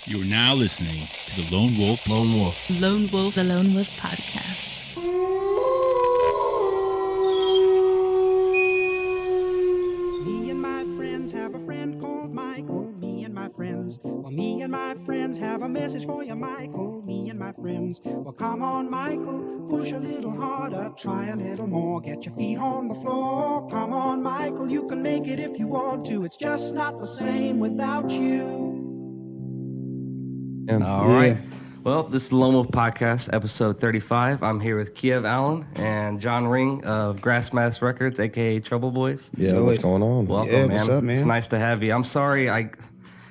You are now listening to the Lone Wolf The Lone Wolf Podcast. Me and my friends have a friend called Michael. Me and my friends. Well, me and my friends have a message for you, Michael. Me and my friends. Well, come on, Michael. Push a little harder. Try a little more. Get your feet on the floor. Come on, Michael. You can make it if you want to. It's just not the same without you. All right. Well, this is the Lone Wolf Podcast, episode 35. I'm here with Kiev Allen and John Ring of Grassmass Records, a.k.a. Trouble Boyz. Yeah, what's going on? Welcome, man. What's up, man? It's nice to have you. I'm sorry,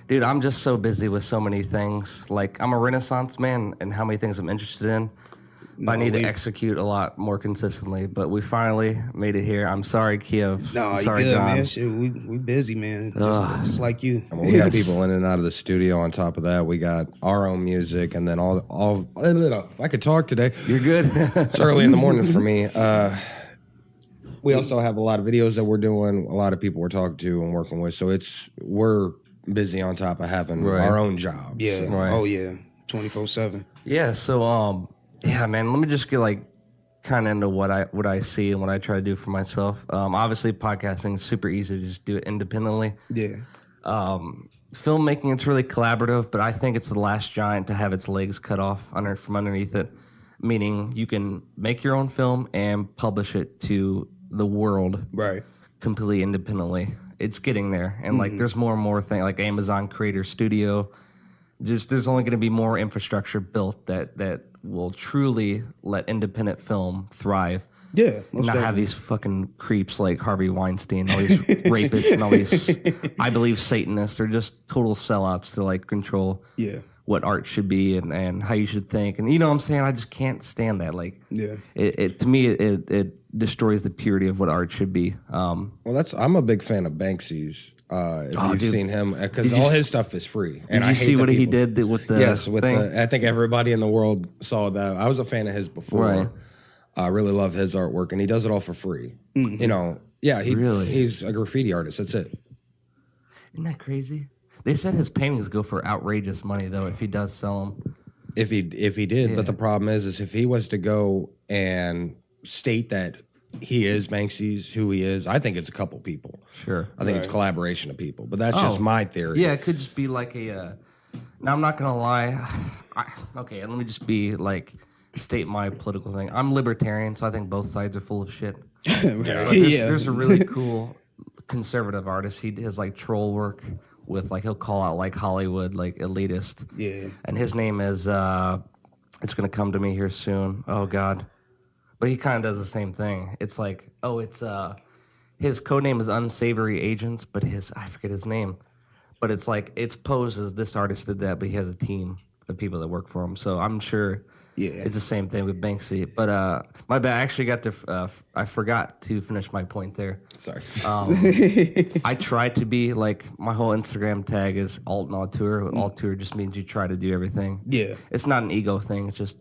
dude, I'm just so busy with so many things. Like, I'm a Renaissance man and how many things I'm interested in. I need to execute a lot more consistently, but we finally made it here. I'm sorry, Kiev. No, I'm you sorry, good, John. man. Shit, we busy, man. Just like you. Well, we got people in and out of the studio. On top of that, we got our own music, and then all. If I could talk today, You're good. it's early in the morning for me. We also have a lot of videos that we're doing. A lot of people we're talking to and working with. So we're busy on top of having our own jobs. Yeah. So. Right. Oh yeah. 24/7. Yeah. So yeah, man. Let me just get kind of into what I see and what I try to do for myself. Obviously, podcasting is super easy to just do it independently. Yeah. Filmmaking, it's really collaborative, but I think it's the last giant to have its legs cut off from underneath it. Meaning, you can make your own film and publish it to the world, Right. completely independently. It's getting there, and there's more and more things like Amazon Creator Studio. There's only going to be more infrastructure built that will truly let independent film thrive. Yeah. And not have these fucking creeps like Harvey Weinstein, all these rapists and all these, I believe, Satanists. They're just total sellouts to control what art should be and how you should think. And you know what I'm saying? I just can't stand that. It to me, it destroys the purity of what art should be. Well, I'm a big fan of Banksy's. If you've seen him, because all his stuff is free. And Did you see what he did with the thing? I think everybody in the world saw that. I was a fan of his before. Right. I really love his artwork, and he does it all for free. Mm-hmm. You know, he's a graffiti artist. That's it. Isn't that crazy? They said his paintings go for outrageous money, though, if he does sell them. If he did, but the problem is if he was to go and state that he is Banksy's, who he is, I think it's a couple people. Sure. I think it's collaboration of people, but that's just my theory. Yeah, it could just be like a. Now I'm not gonna lie. Okay, let me just state my political thing. I'm libertarian, so I think both sides are full of shit. There's a really cool conservative artist. He does troll work with he'll call out Hollywood elitist. Yeah. And his name is it's gonna come to me here soon. Oh God. But he kind of does the same thing. It's his code name is Unsavory Agents, but I forget his name. But it's posed as this artist did that, but he has a team of people that work for him. So I'm sure it's the same thing with Banksy. But my bad, I actually I forgot to finish my point there. Sorry. I try to be my whole Instagram tag is Alton Auteur. Auteur just means you try to do everything. Yeah. It's not an ego thing. It's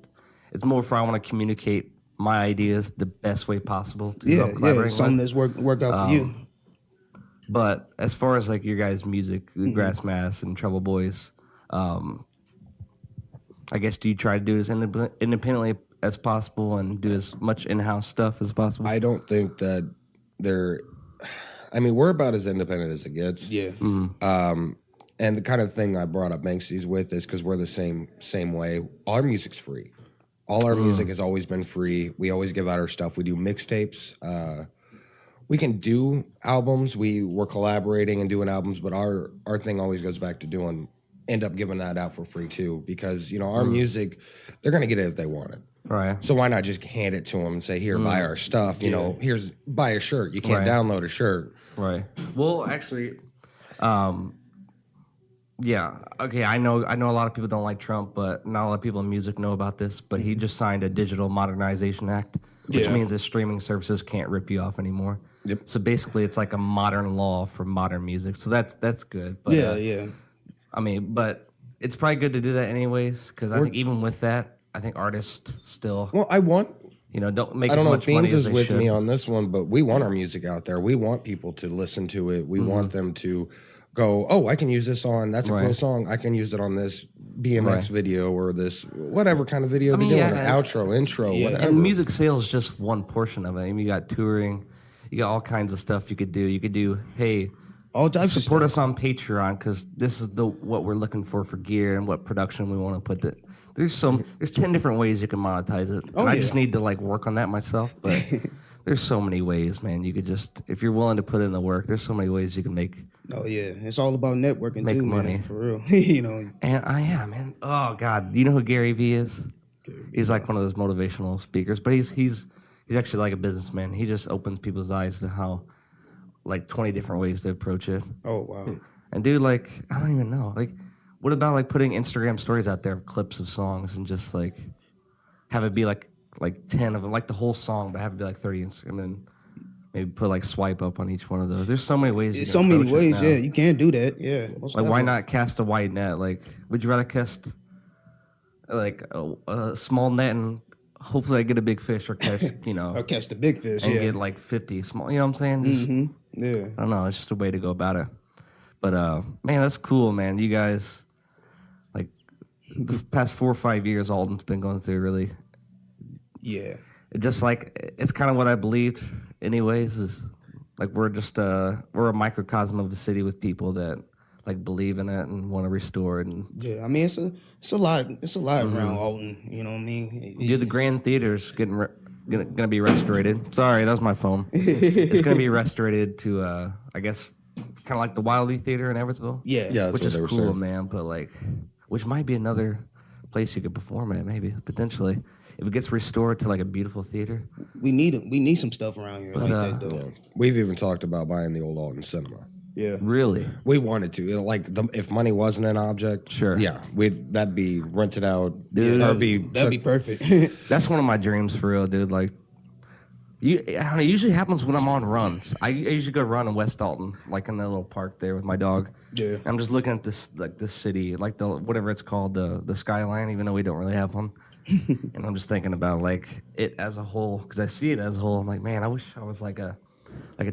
more for I want to communicate my ideas the best way possible to collaborate something with. that's work out for you. But as far as your guys' music, Grassmass and Trouble Boyz, I guess do you try to do as independently as possible and do as much in-house stuff as possible? I don't think that we're about as independent as it gets. Yeah. And the kind of thing I brought up Banksy's with is because we're the same way. Our music's free. All our music has always been free. We always give out our stuff. We do mixtapes. We can do albums. We're collaborating and doing albums, but our thing always goes back to end up giving that out for free too, because our music, they're gonna get it if they want it. Right. So why not just hand it to them and say, "Here, buy our stuff." Here's buy a shirt. You can't download a shirt. Right. Well, actually, yeah. Okay. I know a lot of people don't like Trump, but not a lot of people in music know about this. But he just signed a Digital Modernization Act, which means that streaming services can't rip you off anymore. Yep. So basically, it's like a modern law for modern music. So that's good. But, but it's probably good to do that anyways, because I think even with that, I think artists still. Well, don't make I as don't know much if money Beans as is they with should. me on this one, but we want our music out there. We want people to listen to it. We want them to go, oh, I can use this on, that's a cool song. I can use it on this BMX video or this whatever kind of video they're doing, an outro, intro, whatever. And music sales is just one portion of it. I mean, you got touring, you got all kinds of stuff you could do. You could do, hey, all types of support stuff. us on Patreon because this is what we're looking for gear and what production we want to put. There's 10 different ways you can monetize it. I just need to like work on that myself, but. There's so many ways, man. You could just, if you're willing to put in the work, there's so many ways you can make. Oh yeah, it's all about networking make too, money. man. For real, you know. And man. Oh God, you know who Gary Vee is? He's like one of those motivational speakers, but he's actually like a businessman. He just opens people's eyes to how, like 20 different ways to approach it. Oh wow. And dude, like I don't even know, like what about like putting Instagram stories out there, clips of songs, and just like have it be like 10 of them, like the whole song, but have it be like 30 Instagram, and maybe put like swipe up on each one of those. There's so many ways. There's so many ways, yeah. You can do that, yeah. Like, why not cast a wide net? Like, would you rather cast like a small net and hopefully I get a big fish, or catch, or catch the big fish, and get like 50 small? You know what I'm saying? Just, yeah. I don't know. It's just a way to go about it. But man, that's cool, man. You guys, like, the past 4 or 5 years, Alton's been going through really. Yeah. Just like, it's kind of what I believed anyways, is like we're a microcosm of the city with people that like believe in it and want to restore it. And yeah, I mean, it's a lot around Alton, you know what I mean? The Grand Theater's gonna be restorated. Sorry, that was my phone. It's gonna be restorated to I guess kind of like the Wildly Theater in Everettsville. Yeah, which is cool, man. But like, which might be another place you could perform at, maybe potentially. If it gets restored to like a beautiful theater, we need some stuff around here like that though. Yeah. We've even talked about buying the old Alton Cinema. Yeah, really. We wanted to. Like, if money wasn't an object, sure. Yeah, that'd be rented out. Dude, that'd be perfect. That's one of my dreams for real, dude. Like, I don't know, it usually happens when I'm on runs. I usually go run in West Alton, like in the little park there with my dog. Yeah, I'm just looking at this city, like the whatever it's called, the skyline, even though we don't really have one. And I'm just thinking about like it as a whole, because I see it as a whole. I'm like, man, I wish I was like a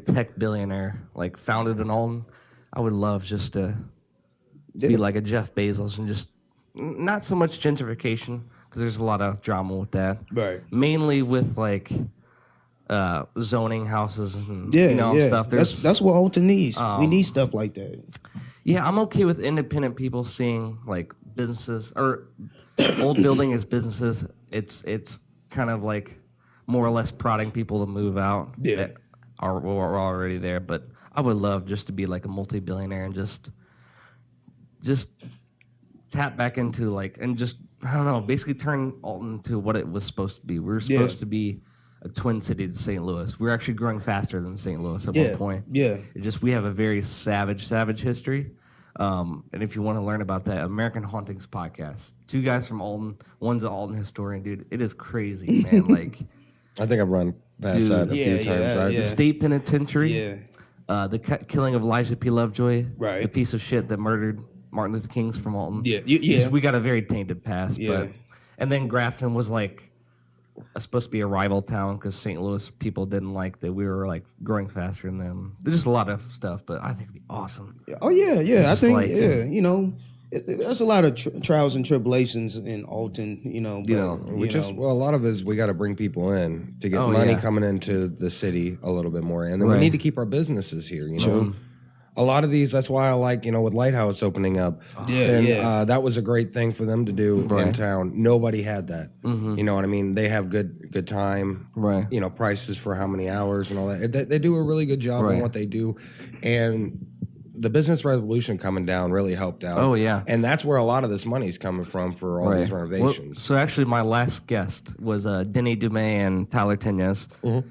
tech billionaire, like founded in Alton. I would love just to be like a Jeff Bezos and just not so much gentrification, because there's a lot of drama with that. Right. Mainly with like zoning houses and stuff. That's what Alton needs. We need stuff like that. Yeah, I'm okay with independent people seeing like businesses or old building as businesses. It's kind of like more or less prodding people to move out that are already there. But I would love just to be like a multi-billionaire and just tap back into like, and just, I don't know, basically turn Alton to what it was supposed to be. We were supposed to be a twin city to St. Louis. We're actually growing faster than St. Louis at one point. Yeah. We have a very savage history. And if you want to learn about that, American Hauntings podcast. 2 guys from Alton. One's an Alton historian, dude. It is crazy, man. Like, I think I've run past that a few times. Right? The state penitentiary. The killing of Elijah P. Lovejoy. Right. The piece of shit that murdered Martin Luther King's from Alton. Yeah. We got a very tainted past. Yeah. And then Grafton was like supposed to be a rival town because St. Louis people didn't like that we were like growing faster than them. There's just a lot of stuff, but I think it'd be awesome. Oh yeah. I think like, there's a lot of trials and tribulations in Alton, a lot of it is we got to bring people in to get money coming into the city a little bit more, and then we need to keep our businesses here. A lot of these, that's why I like, with Lighthouse opening up. That was a great thing for them to do in town. Nobody had that. You know what I mean? They have good time. Right. Prices for how many hours and all that. They do a really good job on what they do. And the business revolution coming down really helped out. Oh, yeah. And that's where a lot of this money's coming from for all these renovations. Well, so actually, my last guest was Denny Dumais and Tyler Tenyes.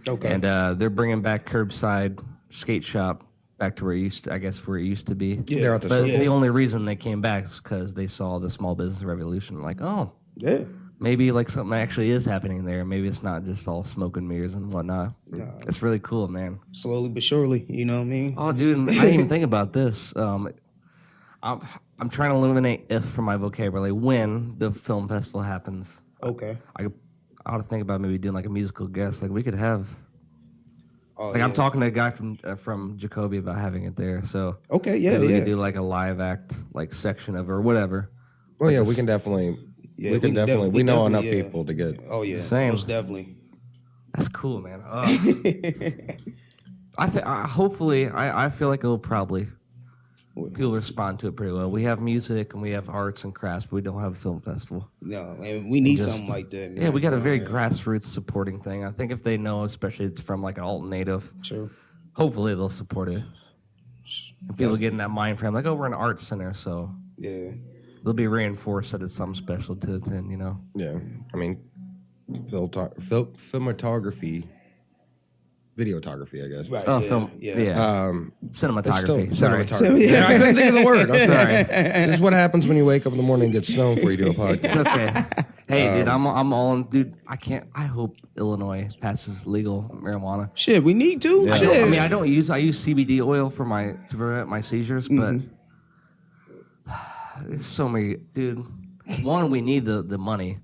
Okay. And they're bringing back Curbside Skate Shop back to where it used to be. Yeah. They're at the But circle. the only reason they came back is because they saw the small business revolution. Like, yeah. maybe like something actually is happening there. Maybe it's not just all smoke and mirrors and whatnot. It's really cool, man. Slowly but surely, you know what I mean? Oh, dude, I didn't even think about this. I'm trying to eliminate if from my vocabulary when the film festival happens. Okay. I ought to think about maybe doing like a musical guest. Like we could have. I'm talking to a guy from Jacoby about having it there. So okay, yeah, maybe we could do like a live act like section of it or whatever. Well, yeah, we can definitely. Yeah, we can definitely. We know enough definitely, people to get. Oh yeah, Same. most definitely. That's cool, man. Hopefully, I feel like it'll probably people respond to it pretty well. We have music and we have arts and crafts, but we don't have a film festival. No, and we need something like that. Man. Yeah, we got a very grassroots supporting thing. I think if they know, especially it's from like an Alton native, True. hopefully they'll support it. And people get in that mind frame, like, oh, we're an art center, so Yeah. they'll be reinforced that it's something special to attend, you know? Yeah, I mean, filmography, videography, I guess. Right. Oh, yeah, film. Yeah. It's still Cinematography. Sorry. cinematography. Yeah, I couldn't think of the word. I'm sorry. This is what happens when you wake up in the morning and get stoned before you do a podcast. It's okay. Hey, dude, I'm all in. Dude, I hope Illinois passes legal marijuana. Shit, we need to. Yeah. Shit. I use CBD oil to prevent my seizures, but there's so many, dude. One, we need the money.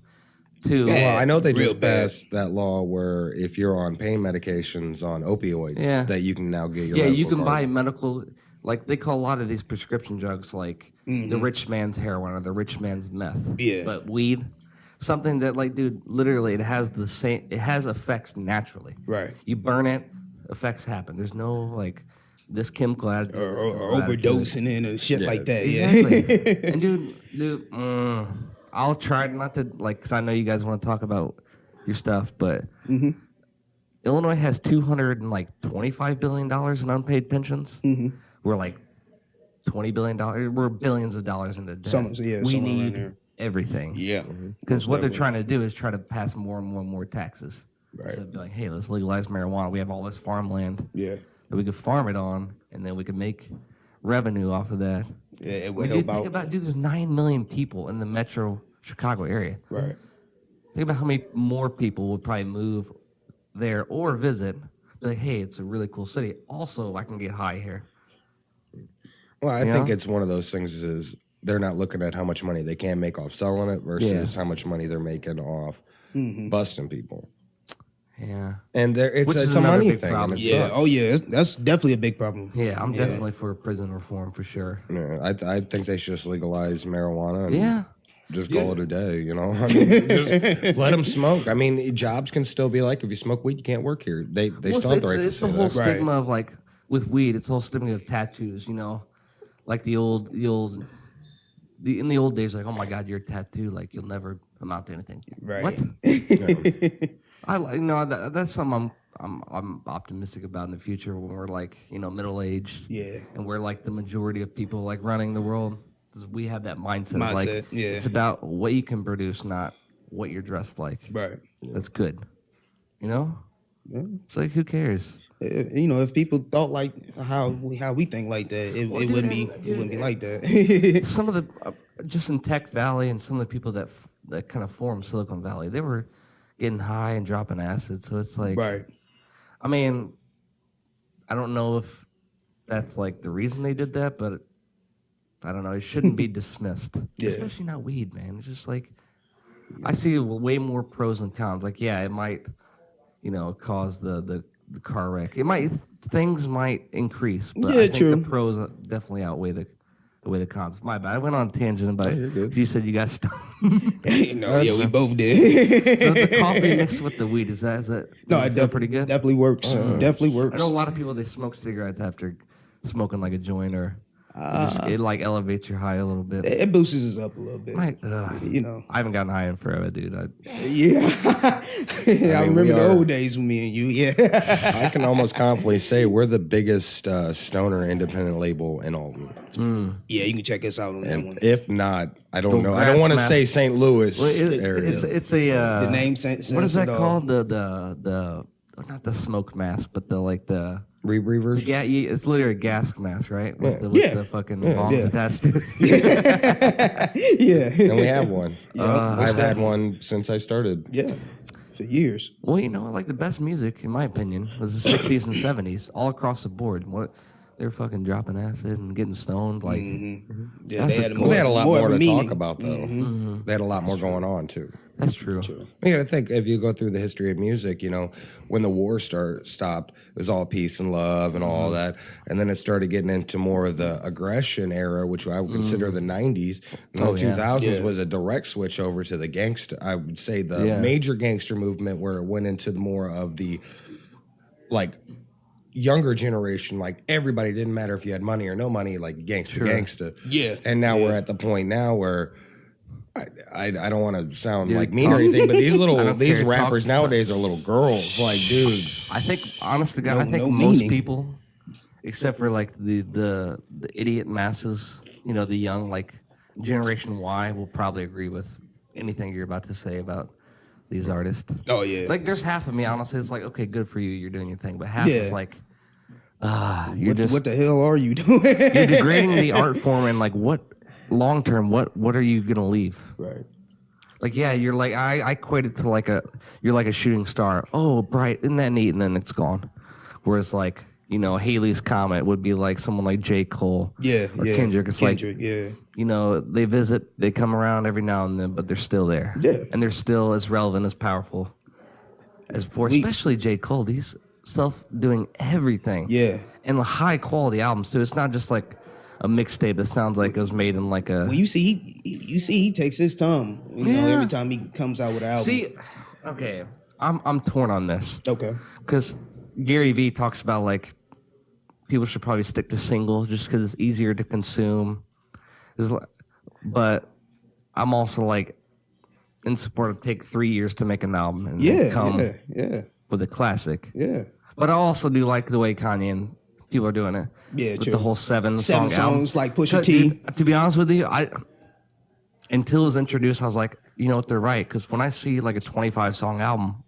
Two, Well, I know they Real just passed that law where if you're on pain medications on opioids, Yeah. that you can now get your yeah, you medical can card. buy medical, like they call a lot of these prescription drugs like the rich man's heroin or the rich man's meth. Yeah. But weed, something that like, dude, literally it has effects naturally. Right. You burn it, effects happen. There's no like this chemical added Or overdosing in and shit like that. Exactly. Yeah. And dude, I'll try not to like, cause I know you guys want to talk about your stuff, but Illinois has $225 billion in unpaid pensions. We're like $20 billion. We're billions of dollars into debt. Somewhere we around need there. everything. Yeah. Because what they're trying to do is try to pass more and more and more taxes. Right. Instead of being like, hey, let's legalize marijuana. We have all this farmland Yeah. that we could farm it on, and then we could make revenue off of that. Yeah, it Dude, would help think out. about, dude, there's 9 million people in the metro Chicago area. Right. Think about how many more people would probably move there or visit. Be like, hey, it's a really cool city. Also, I can get high here. Well, I You think know? it's one of those things is they're not looking at how much money they can make off selling it versus how much money they're making off busting people. Yeah. And Which is it's a another money big thing. problem. And it Yeah. sucks. Oh yeah. That's definitely a big problem. Yeah, I'm definitely for prison reform for sure. Yeah, I think they should just legalize marijuana and Yeah. just call it a day, you know? I mean, just let them smoke. I mean, jobs can still be like, if you smoke weed, you can't work here. They Well, still have the right to it's say the whole that. stigma of like with weed. It's the whole stigma of tattoos. You know, like in the old days, like, oh my God, you're a tattoo. Like you'll never amount to anything. Right. What? That's something I'm optimistic about in the future when we're like middle aged. Yeah. And we're like the majority of people like running the world. 'Cause we have that mindset. Of, like, yeah. It's about what you can produce, not what you're dressed like. Right. That's good. You know. Yeah. It's like who cares? If people thought like how we think like that, it wouldn't be like that. Some of the just in Tech Valley and some of the people that kind of formed Silicon Valley, they were getting high and dropping acid. So it's like, Right. I mean, I don't know if that's like the reason they did that, but I don't know. It shouldn't be dismissed, Yeah. especially not weed, man. It's just like I see way more pros and cons. Like, yeah, it might, cause the car wreck. Things might increase, but I think true. the pros definitely outweigh the cons. My bad. I went on a tangent about you're good. you said you got stoned. Yeah, we both did. So the coffee mixed with the weed is that No, does it feel pretty good? Definitely works. Definitely I works. know a lot of people they smoke cigarettes after smoking like a joint or it like elevates your high a little bit. It boosts us up a little bit. I haven't gotten high in forever, dude. Yeah. I remember we the are- old days with me and you. Yeah. I can almost confidently say we're the biggest stoner independent label in Alton. Yeah, you can check us out on that one. And if not, I don't know. I Grass don't want to mask- say St. Louis Well, area. it's a The name sense. what is that called? The not the smoke mask, but the Rebrievers? yeah, it's literally a gas mask, right? With the Yeah. fucking bombs yeah. attached to it. Yeah. And we have one. I've had one since I started. Yeah. For years. Well, like the best music, in my opinion, was the 60s and 70s, all across the board. They were fucking dropping acid and getting stoned. Like, Yeah, That's they had a a cool- Well, they had a lot more more of a to meaning. talk about, though. They had a lot more going on, too. That's true. You got to think, if you go through the history of music, you know, when the war stopped, it was all peace and love and all that. And then it started getting into more of the aggression era, which I would consider the 90s. And the 2000s was a direct switch over to the gangster. I would say the major gangster movement, where it went into more of the, like, younger generation. Like, everybody, didn't matter if you had money or no money, like, gangsta. Yeah. And now we're at the point now where I don't want to sound like mean or anything, but these rappers nowadays are little girls. Like, dude, I think, honest to God, I think no most meaning. people, except for like the idiot masses, you know, the young, like Generation Y, will probably agree with anything you're about to say about these artists. Oh yeah. Like, there's half of me, honestly, it's like, okay, good for you, you're doing your thing, but half is like, what the hell are you doing? you're degrading the art form, and like, what long term, what are you gonna leave? Right. Like, yeah, you're like, I equate it to you're like a shooting star. Oh, bright, isn't that neat? And then it's gone. Whereas, like, you know, Haley's Comet would be like someone like J. Cole. Or Kendrick. It's Kendrick, like, you know, they visit, they come around every now and then, but they're still there. Yeah. And they're still as relevant, as powerful as before. Especially J. Cole. He's doing everything. Yeah. And high quality albums, too. It's not just like a mixtape that sounds like it was made in like a... Well, you see, he takes his time. You know, every time he comes out with an album. See, okay, I'm torn on this. Okay. Because Gary Vee talks about, like, people should probably stick to singles just because it's easier to consume. But I'm also, like, in support of take 3 years to make an album and come with a classic. Yeah. But I also do like the way Kanye and people are doing it. Yeah, with true. the whole seven songs album. like Pusha T. Dude, to be honest with you, until it was introduced, I was like, you know what, they're right. Because when I see like a 25-song album,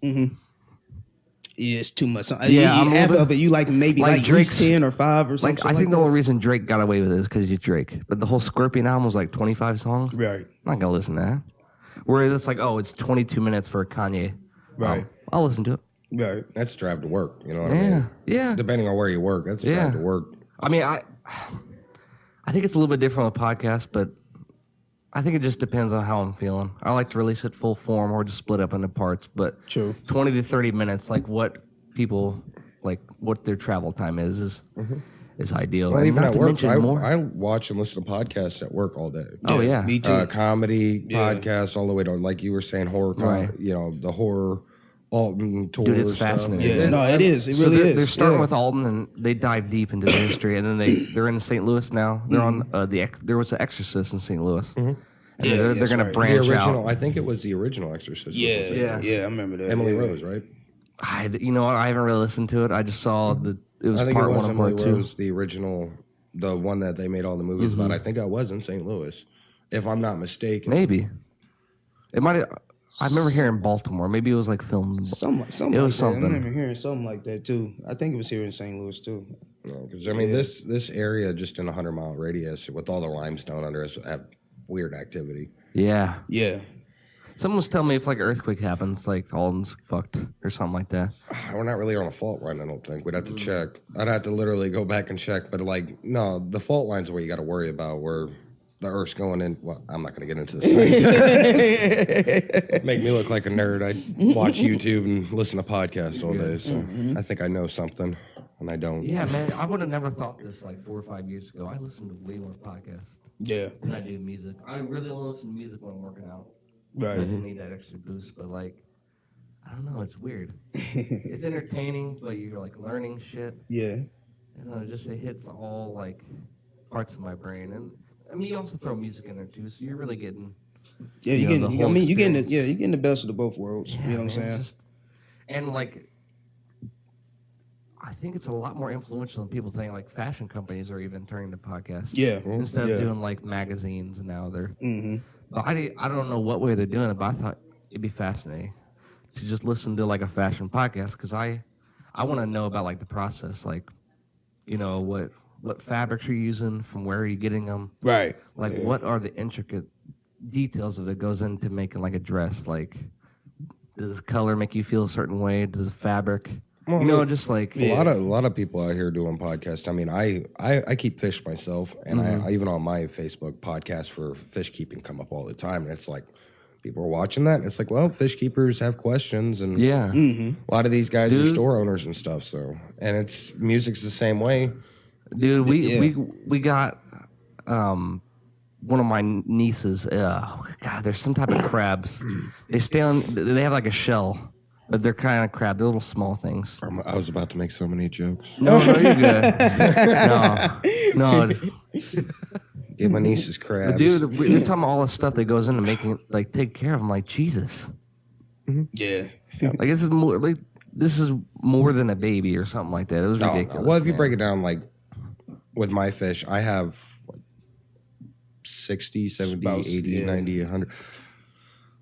Yeah, it's too much. Yeah, half of it you like maybe like Drake's 10 or 5 or something. Like, I think the only reason Drake got away with it is because he's Drake. But the whole Scorpion album was like 25 songs. Right. I'm not gonna listen to that. Whereas it's like, oh, it's 22 minutes for Kanye. Right. I'll listen to it. Right. that's drive to work. You know what I mean? Yeah. Depending on where you work, that's drive to work. I mean, I think it's a little bit different with podcasts, but I think it just depends on how I'm feeling. I like to release it full form or just split up into parts. But True. 20 to 30 minutes, like what people, like what their travel time is ideal. Well, And even not at to work, mention more. I watch and listen to podcasts at work all day. Oh, yeah. Me too. Comedy podcasts, all the way to, like you were saying, horror. Right. You know, the horror Alton tour. Dude, it's stuff. fascinating. Yeah, no, it is. It So really is. they're starting with Alton, and they dive deep into the history, and then they're in St. Louis now. They're on there was an Exorcist in St. Louis, and they're going to right. The branch original, out. I think it was the original Exorcist. Yeah, I remember that. Emily yeah. Rose, right? You know what? I haven't really listened to it. I just saw it was I think part it was one and Emily part two. Rose, the original, the one that they made all the movies about. I think that was in St. Louis, if I'm not mistaken. Maybe it might. I remember hearing Baltimore. Maybe it was like filmed. Something It was like that. something. I remember hearing something like that too. I think it was here in St. Louis too. Because I mean, this area just in a 100-mile radius with all the limestone under us have weird activity. Yeah. Yeah. Someone was telling me if like an earthquake happens, like Alton's fucked or something like that. We're not really on a fault line, I don't think. We'd have to check. I'd have to literally go back and check. But like, no, the fault line's where you got to worry about where the Earth's going in. Well, I'm not going to get into this. Make me look like a nerd. I watch YouTube and listen to podcasts all day. So I think I know something, and I don't. Yeah, man. I would have never thought this like 4 or 5 years ago. I listen to way more podcasts Yeah. than I do music. I really only listen to music when I'm working out. I Right. didn't need that extra boost, but like, I don't know. It's weird. It's entertaining, but you're like learning shit. Yeah. And it hits all like parts of my brain. And I mean, you also throw music in there too, so you're really getting. Yeah, You know, the whole you're getting experience. you're getting the best of the both worlds. You know what I'm saying? And like, I think it's a lot more influential than people think. Like, fashion companies are even turning to podcasts. Yeah. Instead Yeah. of doing like magazines, now they're. Mm-hmm. But I don't know what way they're doing it, but I thought it'd be fascinating to just listen to like a fashion podcast because I want to know about like the process, like, you know, what fabrics you're using, from where are you getting them, Right. like what are the intricate details of it goes into making like a dress, like does the color make you feel a certain way, does the fabric, Well, you know, just like A lot of people out here doing podcasts. I mean, I keep fish myself, and I even on my Facebook podcast for fish keeping come up all the time, and it's like people are watching that. It's like, well, fish keepers have questions, and Yeah. a lot of these guys are Dude. store owners and stuff. So, and it's music's the same way. Dude, we got one of my nieces. God, there's some type of crabs. They stay on. They have like a shell, but they're kind of crab. They're little small things. I was about to make so many jokes. No, you're good. No. Get my niece's crabs. Dude, we're talking about all the stuff that goes into making, like, take care of them. Like, Jesus, Yeah. like this is more than a baby or something like that. It was ridiculous. Well, if you man. break it down, like with my fish, I have like 60, 70, About, 80, yeah. 90, 100.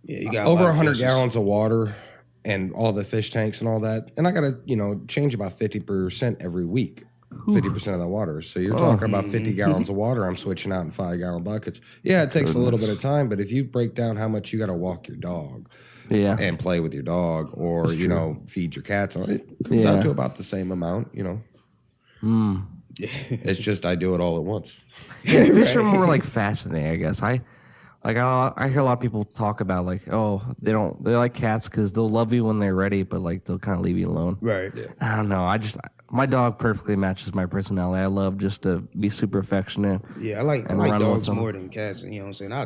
Yeah, you got Over a lot of 100 fishes. gallons of water and all the fish tanks and all that. And I got to, change about 50% every week. 50% of the water. So you're talking about 50 gallons of water I'm switching out in 5-gallon buckets. Yeah, it takes a little bit of time, but if you break down how much you got to walk your dog Yeah. and play with your dog or, feed your cats, it comes out Yeah. to about the same amount, It's just I do it all at once. Fish are more like fascinating, I guess. I hear a lot of people talk about like, oh, they like cats because they'll love you when they're ready, but like they'll kind of leave you alone. Right. I don't know. My dog perfectly matches my personality. I love just to be super affectionate. Yeah, I like And run with dogs them. more than cats. You know what I'm saying? I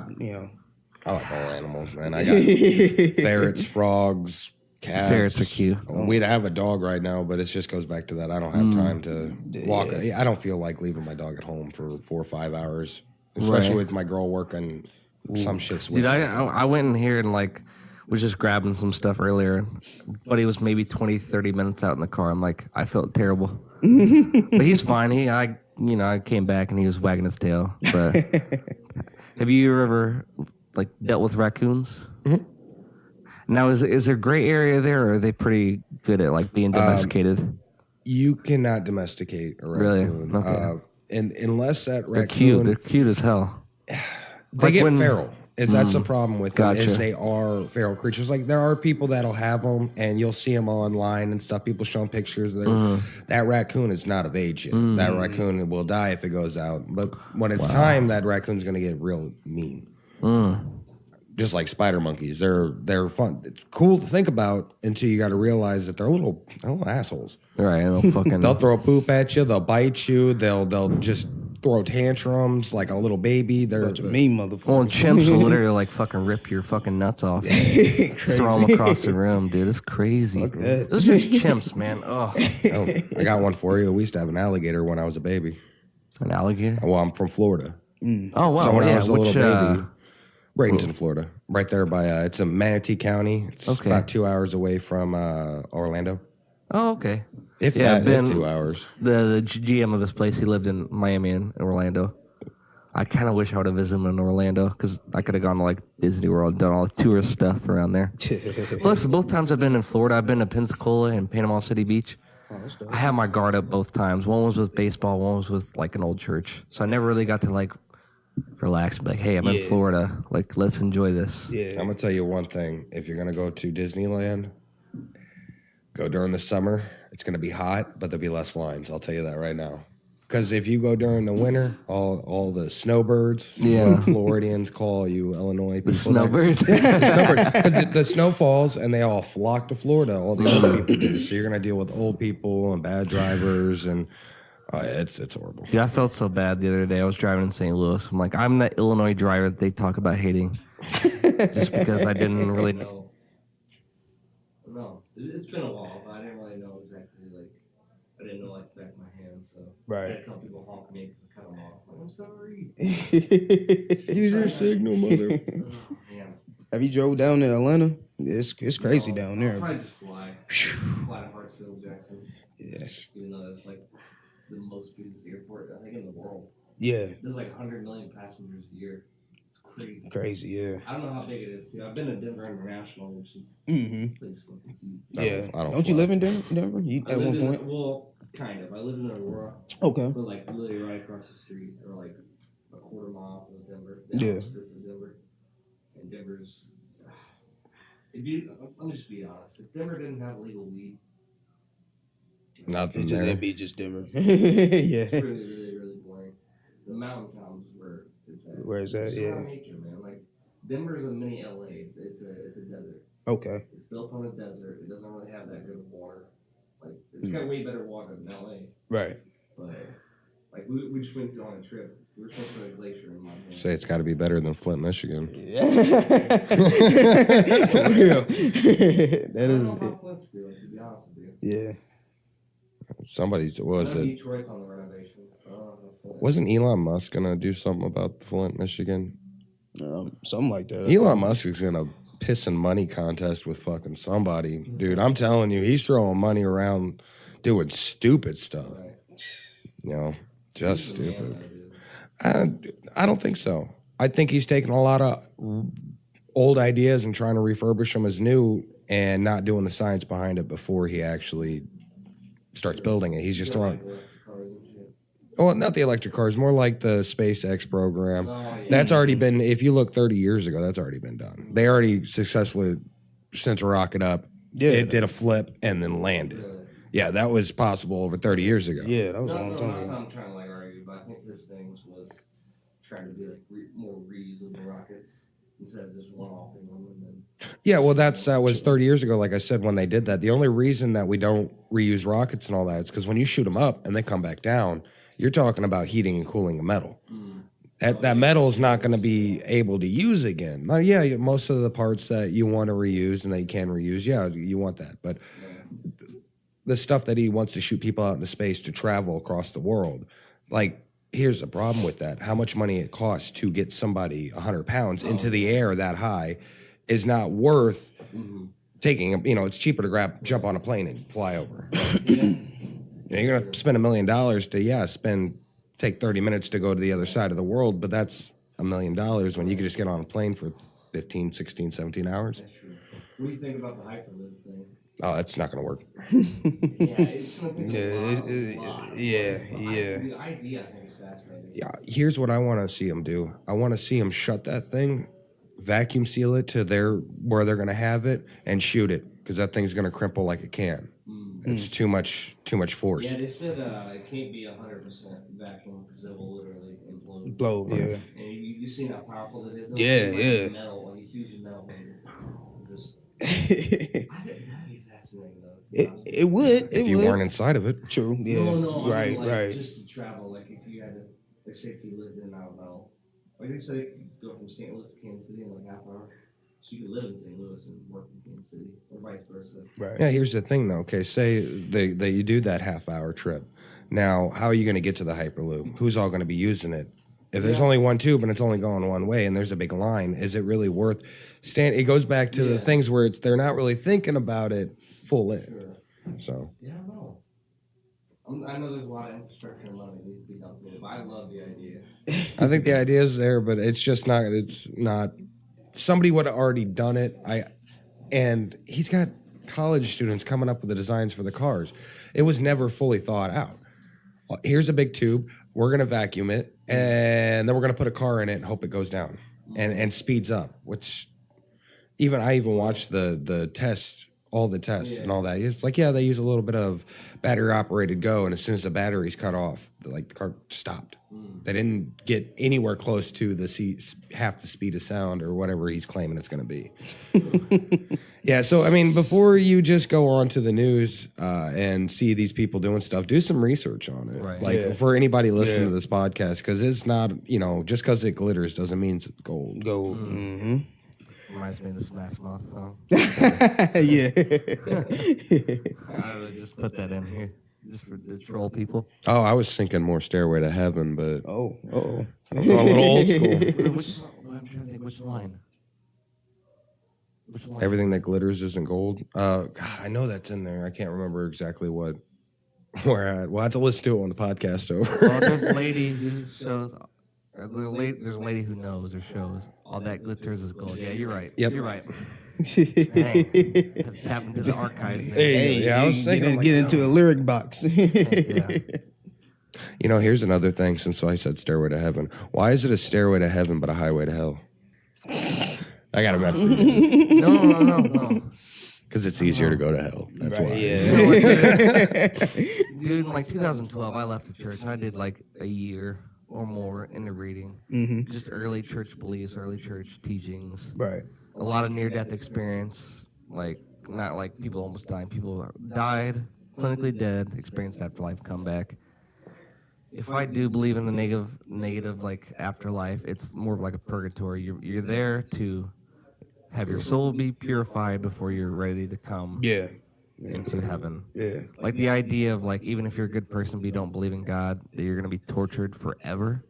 like all animals, man. I got ferrets, frogs, cats. Ferrets are cute. We'd have a dog right now, but it just goes back to that. I don't have time to walk. I don't feel like leaving my dog at home for 4 or 5 hours, especially Right. with my girl working some shifts with Dude, me. I went in here and like was just grabbing some stuff earlier, but he was maybe 20, 30 minutes out in the car. I'm like, I felt terrible. But he's fine. I came back and he was wagging his tail. But have you ever like dealt with raccoons? Mm-hmm. Now, is there gray area there, or are they pretty good at like being domesticated? You cannot domesticate a Really? raccoon. Okay. And unless that They're raccoon... cute. They're cute as hell. They Like get when- feral. That's the problem with them, Gotcha. is they are feral creatures. Like there are people that'll have them, and you'll see them online and stuff. People showing pictures. That raccoon is not of age yet. That raccoon will die if it goes out. But when it's time, that raccoon's going to get real mean. Just like spider monkeys, they're fun. It's cool to think about until you got to realize that they're little assholes. Right? They'll fucking. They'll throw poop at you. They'll bite you. They'll just throw tantrums like a little baby. They're Bunch of mean motherfuckers. Well, and chimps will literally like fucking rip your fucking nuts off, and throw them across the room, dude. It's crazy. that. Those are just chimps, man. Oh, I got one for you. We used to have an alligator when I was a baby. an alligator. Well, I'm from Florida. Oh wow, So when I yeah. was a Which little baby, Bradenton, Florida, right there by it's in Manatee County. It's Okay. about 2 hours away from Orlando. oh okay. If Yeah, that, if Ben- 2 hours. The GM of this place, he lived in Miami and Orlando. I kind of wish I would have visited him in Orlando because I could have gone to like Disney World, done all the tourist stuff around there. Plus, both times I've been in Florida, I've been to Pensacola and Panama City Beach. I had my guard up both times. One was with baseball, one was with like an old church. So I never really got to like relax and be like, hey, I'm in Yeah. Florida. Like, let's enjoy this. Yeah. I'm gonna tell you one thing: if you're gonna go to Disneyland, go during the summer. It's gonna be hot, but there'll be less lines. I'll tell you that right now. Because if you go during the winter, all the snowbirds, Yeah. what Floridians call you Illinois people, The snowbirds. because the snow falls and they all flock to Florida. All the older people do. So you're gonna deal with old people and bad drivers, and it's horrible. Dude, I felt so bad the other day. I was driving in St. Louis. I'm like, I'm that Illinois driver that they talk about hating. Just because I didn't really know. No, it's been a while, but I didn't really know exactly, like, I didn't know, like, the back of my hand, so. Right. I had a couple people honk me because I cut them off. Like, I'm sorry. Use your signal, mother. Oh, man. Have you drove down to Atlanta? It's crazy down I'll there. probably just fly. Fly to Hartsfield, Jackson. Yeah. Even though it's, like, the most busiest airport, I think, in the world. Yeah. There's, like, 100 million passengers a year. It's crazy. Crazy, yeah. I don't know how big it is, dude. I've been to Denver International, which is Mm-hmm. place fucking huge. Yeah. I don't Don't you fly. live in Denver? You, I at lived one in, point? well, kind of. I lived in Aurora, Okay. but like literally right across the street, or like a quarter mile from Denver. Yeah. Outskirts of Denver. And Denver's. If you, let me just be honest. If Denver didn't have legal weed, Nothing It'd there. be just Denver. yeah. it's really, really, really boring. The mountain towns where it's at. Where is that? Just Yeah. around nature, man. Like Denver's a mini LA. It's a desert. Okay. It's built on a desert. It doesn't really have that good of water. Like it's got way better water than LA. Right. But like we just went on a trip. We were supposed to a glacier in Montana. Say it's got to be better than Flint, Michigan. Yeah. For real. I don't know how Flint's doing, to be honest with you. Yeah. Somebody's was it? Detroit's on the renovation. Wasn't Elon Musk gonna do something about Flint, Michigan? Something like that. Elon Musk is in a piss and money contest with fucking somebody, dude. I'm telling you, he's throwing money around, doing stupid stuff. You know, just stupid. I don't think so. I think he's taking a lot of old ideas and trying to refurbish them as new, and not doing the science behind it before he actually starts building it. He's just throwing. Well, not the electric cars, more like the SpaceX program. That's already been, if you look 30 years ago, that's already been done. They already successfully sent a rocket up. Yeah. It did a flip and then landed. Yeah, that was possible over 30 years ago. Yeah, that was a long time ago. ago. I'm trying to like argue, but I think his things was trying to be like more reusable rockets instead of just one-offing them. And then yeah, well, that was 30 years ago, like I said, when they did that. The only reason that we don't reuse rockets and all that is because when you shoot them up and they come back down, you're talking about heating and cooling a metal. That metal is not going to be able to use again. Now, yeah, most of the parts that you want to reuse and that you can reuse, yeah, you want that. But the stuff that he wants to shoot people out into space to travel across the world, like, here's the problem with that. How much money it costs to get somebody 100 pounds into the air that high is not worth taking. You know, it's cheaper to jump on a plane and fly over. You're going to spend $1 million to, take 30 minutes to go to the other side of the world, but that's $1 million when you could just get on a plane for 15, 16, 17 hours. that's true. What do you think about the hyperloop thing? Oh, that's not going to work. It's going to take Yeah. The idea, I think, is fascinating. Yeah, here's what I want to see them do. I want to see them shut that thing, vacuum seal it to where they're going to have it, and shoot it, because that thing's going to crumple like it can. It's too much force. Yeah, they said it can't be 100% vacuum because it will literally implode. Blow, yeah. And you've seen how powerful it is. Yeah. Metal, like a huge metal. Just, I think that'd be fascinating, though. It would. If you weren't inside of it. True. Yeah. No. Right. I mean, right. Just to travel, like if you had to, like say if you lived in, I don't know, like they said you could go from St. Louis to Kansas City in like half an hour. So you could live in St. Louis and work in Kansas City, or vice versa. Right. Yeah, here's the thing, though. Okay, say that you do that half-hour trip. Now, how are you going to get to the Hyperloop? Who's all going to be using it? If there's only one tube and it's only going one way and there's a big line, is it really worth It goes back to the things where they're not really thinking about it full in. Sure. So. Yeah, I don't know. I know there's a lot of infrastructure and money that needs to be done to it, but I love the idea. I think the idea is there, but it's just not. It's not. Somebody would have already done it. And he's got college students coming up with the designs for the cars. It was never fully thought out. Here's a big tube. We're gonna vacuum it, and then we're gonna put a car in it and hope it goes down and speeds up. Which I even watched the test. All the tests and all that. It's like, they use a little bit of battery operated go, and as soon as the battery's cut off, the car stopped. They didn't get anywhere close to half the speed of sound or whatever he's claiming it's going to be. Yeah, so I mean, before you just go on to the news and see these people doing stuff, do some research on it. Right. For anybody listening to this podcast, because it's not, just because it glitters doesn't mean it's gold. Gold. Mm-hmm. Reminds me of the Smash Mouth song. Yeah. I would just put that in here, just for the troll people. Oh, I was thinking more Stairway to Heaven, but I'm a little old school. I'm trying to think which line. Everything that glitters isn't gold. God, I know that's in there. I can't remember exactly where we'll have to listen to it when the podcast's over. Well, there's a lady who shows. There's a lady who knows or shows all that glitters is gold. Yeah, you're right. Yep. You're right. Dang. That's happened to the archives. Hey, I was thinking, get into a lyric box. Yeah. Here's another thing. Since I said Stairway to Heaven, why is it a stairway to heaven but a highway to hell? I gotta mess with you. No. Because it's easier to go to hell. That's why. Yeah. Dude, in like 2012, I left the church and I did like a year or more into reading. Just early church beliefs, early church teachings. Right. A lot of near-death experience, like not like people almost dying. People died, clinically dead, experienced afterlife, come back. If I do believe in the negative like afterlife, it's more of like a purgatory. You're there to have your soul be purified before you're ready to come Yeah. into heaven. Yeah. Like the idea of like even if you're a good person but you don't believe in God, that you're gonna be tortured forever.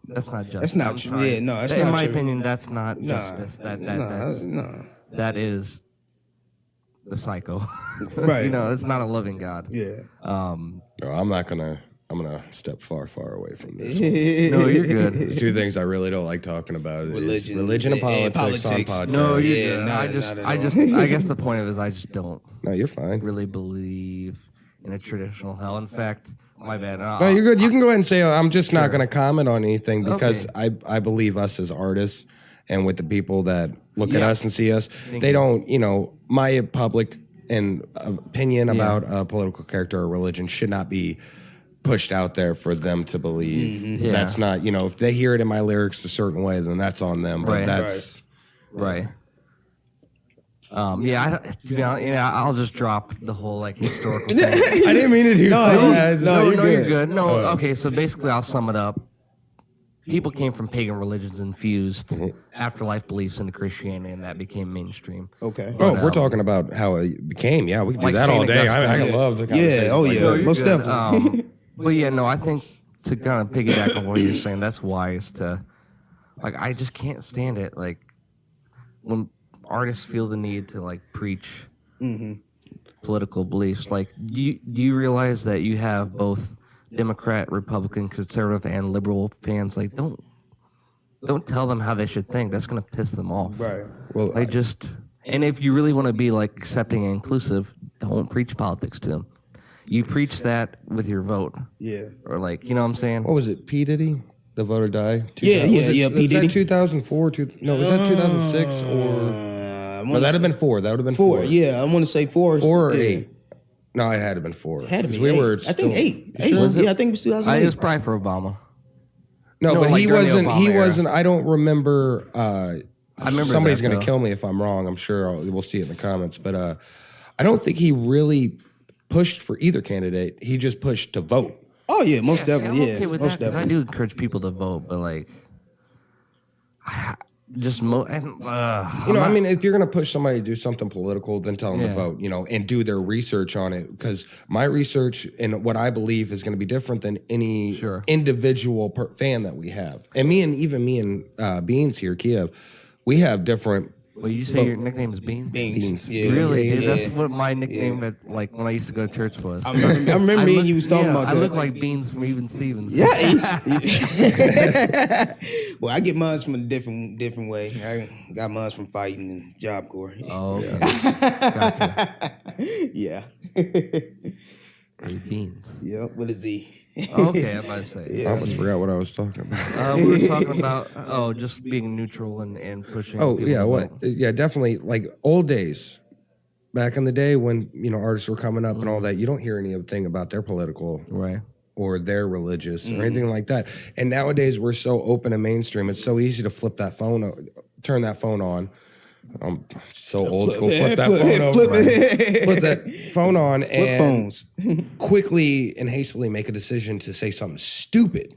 That's not justice. That's not I'm true. sorry. Yeah, no, that's In not my true. opinion, that's not justice. That is the psycho. Right. You know, it's not a loving God. Yeah. No, I'm gonna step far away from this. No, you're good. The two things I really don't like talking about is religion and politics on podcasts. No, you're Yeah, good. not- I not at all. I guess the point of it is I just don't No, you're fine. really believe in a traditional hell. In fact, my bad. No, you're good. You can go ahead and say I'm just not going to comment on anything because Okay. I believe us as artists and with the people that look at Yeah. us and see us, they don't, my public and opinion about a political character or religion should not be pushed out there for them to believe. Yeah. That's not, if they hear it in my lyrics a certain way, then that's on them. But Right. that's Right. Yeah, to be honest, I'll just drop the whole like historical thing. I didn't mean to do that. no, You're good. No, okay, so basically I'll sum it up. People came from pagan religions and fused afterlife beliefs into Christianity, and that became mainstream. Okay. Oh, if we're talking about how it became, we can do Like that all Saint day. Augustine. I love the conversation. Yeah. Oh, like yeah. that. you're Most good. definitely. But yeah, no, I think to kind of piggyback on what you're saying, that's wise to, like, I just can't stand it. Like, when artists feel the need to, like, preach political beliefs, like, do you realize that you have both Democrat, Republican, conservative, and liberal fans? Like, don't tell them how they should think. That's going to piss them off. Right. Well, And if you really want to be, like, accepting and inclusive, don't preach politics to them. You preach that with your vote. Yeah. Or like, you know what I'm saying? what was it? P. Diddy? The vote or die? Yeah, Was P. Diddy. that 2004? No, was that 2006 or? No, that'd have been 4. That would have been 4. Yeah, I want to say 4. 4 or yeah. 8. No, it had to have been 4. Had to be 'Cause we 8. were I think still- 8. You sure? Was it? Yeah, I think it was It 2008. was probably for Obama. No, No, but like he during the wasn't. He Obama era. wasn't. I don't remember. I remember Somebody's that, going though. to kill me if I'm wrong. I'm sure we'll see it in the comments. But I don't think he really pushed for either candidate. He just pushed to vote. Oh yeah, most See, I'm definitely. okay Yeah, with most that 'cause I definitely. do encourage people to vote, but like, I mean, if you're going to push somebody to do something political, then tell them to Yeah. vote, and do their research on it. Because my research and what I believe is going to be different than any Sure. individual fan that we have. And me and Beans here, Kiev, we have different. well, you say your nickname is Beans? Beans. Yeah. Really? Dude, Yeah. that's what my nickname at, like when I used to go to church was. I remember me and you was talking about I that. look like Beans from Even Stevens. Yeah. Well, I get mine from a different way. I got mine from fighting and Job Corps. Oh, okay. Gotcha. Yeah. Hey, Beans. Yep. With a Z. Okay, I'm about to say. I almost forgot what I was talking about. We were talking about just being neutral and pushing. Oh people yeah, to what? vote. Yeah, definitely. Like old days, back in the day when artists were coming up and all that. You don't hear anything about their political Right. or their religious or anything like that. And nowadays we're so open and mainstream. It's so easy to turn that phone on. I'm so old school. Flip that phone over. Flip that phone on Flip and phones. quickly and hastily make a decision to say something stupid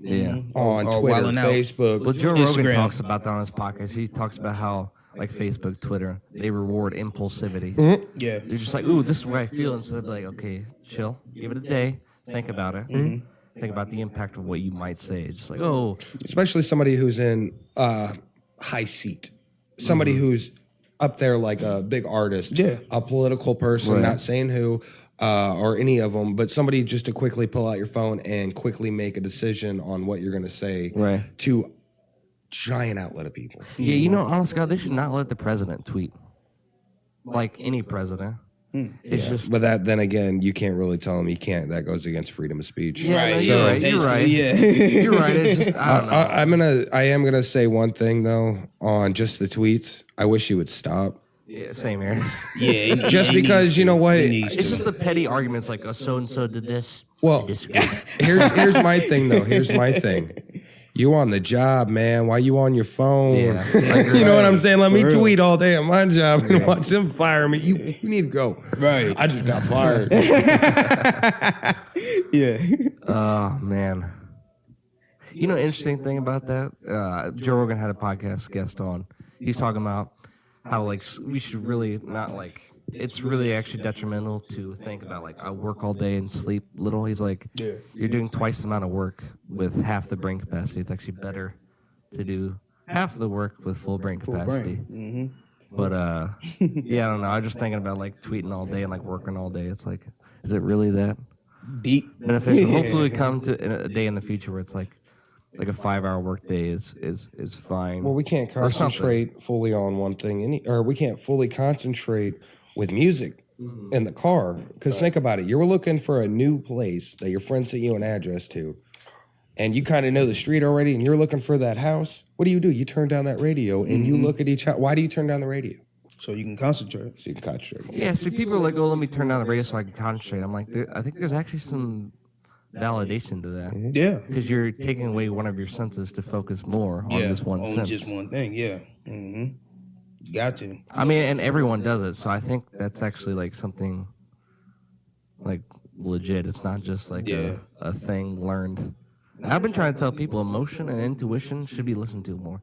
on Or Twitter, wilding out. Facebook. Well, Joe Rogan Instagram. talks about that on his podcast. He talks about how, like Facebook, Twitter, they reward impulsivity. Yeah. They're just like, ooh, this is where I feel. Instead of like, okay, chill, give it a day, think about it. Think about the impact of what you might say. It's just like, oh, Especially somebody who's in high seat, somebody who's up there like a big artist, a political person, Right. not saying who or any of them, but somebody just to quickly pull out your phone and quickly make a decision on what you're going to say Right. to giant outlet of people. yeah, you know, honest God, they should not let the president tweet. Like any president. It's just. But then again, you can't really tell them you can't. That goes against freedom of speech. Yeah, no, Right. you're So right. You're right. basically, yeah. You're right. It's just, I don't know. I am gonna say one thing though on just the tweets. I wish you would stop. Yeah, same here. Yeah. Just because you know what? It's just the petty arguments like, oh, so and so did this. Well, here's my thing though. Here's my thing. You on the job, man. Why you on your phone? Yeah. You know what I'm saying? Let me For real. tweet all day at my job and watch them fire me. You need to go. Right. I just got fired. Yeah. Oh man. You know, interesting thing about that. Joe Rogan had a podcast guest on. He's talking about how like we should really not like. It's really actually detrimental to think about like I work all day and sleep little. He's like, Yeah. you're doing twice the amount of work with half the brain capacity. It's actually better to do half the work with full brain capacity. But yeah, I don't know. I was just thinking about like tweeting all day and like working all day. It's like, is it really that Deep. beneficial? Hopefully, we come to a day in the future where it's like a 5-hour work day is fine. Well, we can't Or something. concentrate fully on one thing, or we can't fully concentrate with music in the car. Because think about it. You're looking for a new place that your friend sent you an address to, and you kind of know the street already, and you're looking for that house. What do? You turn down that radio, and you look at each house. Why do you turn down the radio? So you can concentrate. So you can concentrate. Yeah, see, people are like, "Oh, let me turn down the radio so I can concentrate." I'm like, I think there's actually some validation to that Yeah. because you're taking away one of your senses to focus more on Yeah. this one on sense. just one thing. Yeah. You got to. I mean, and everyone does it, so I think that's actually like something like legit. It's not just like Yeah. a thing learned. And I've been trying to tell people emotion and intuition should be listened to more.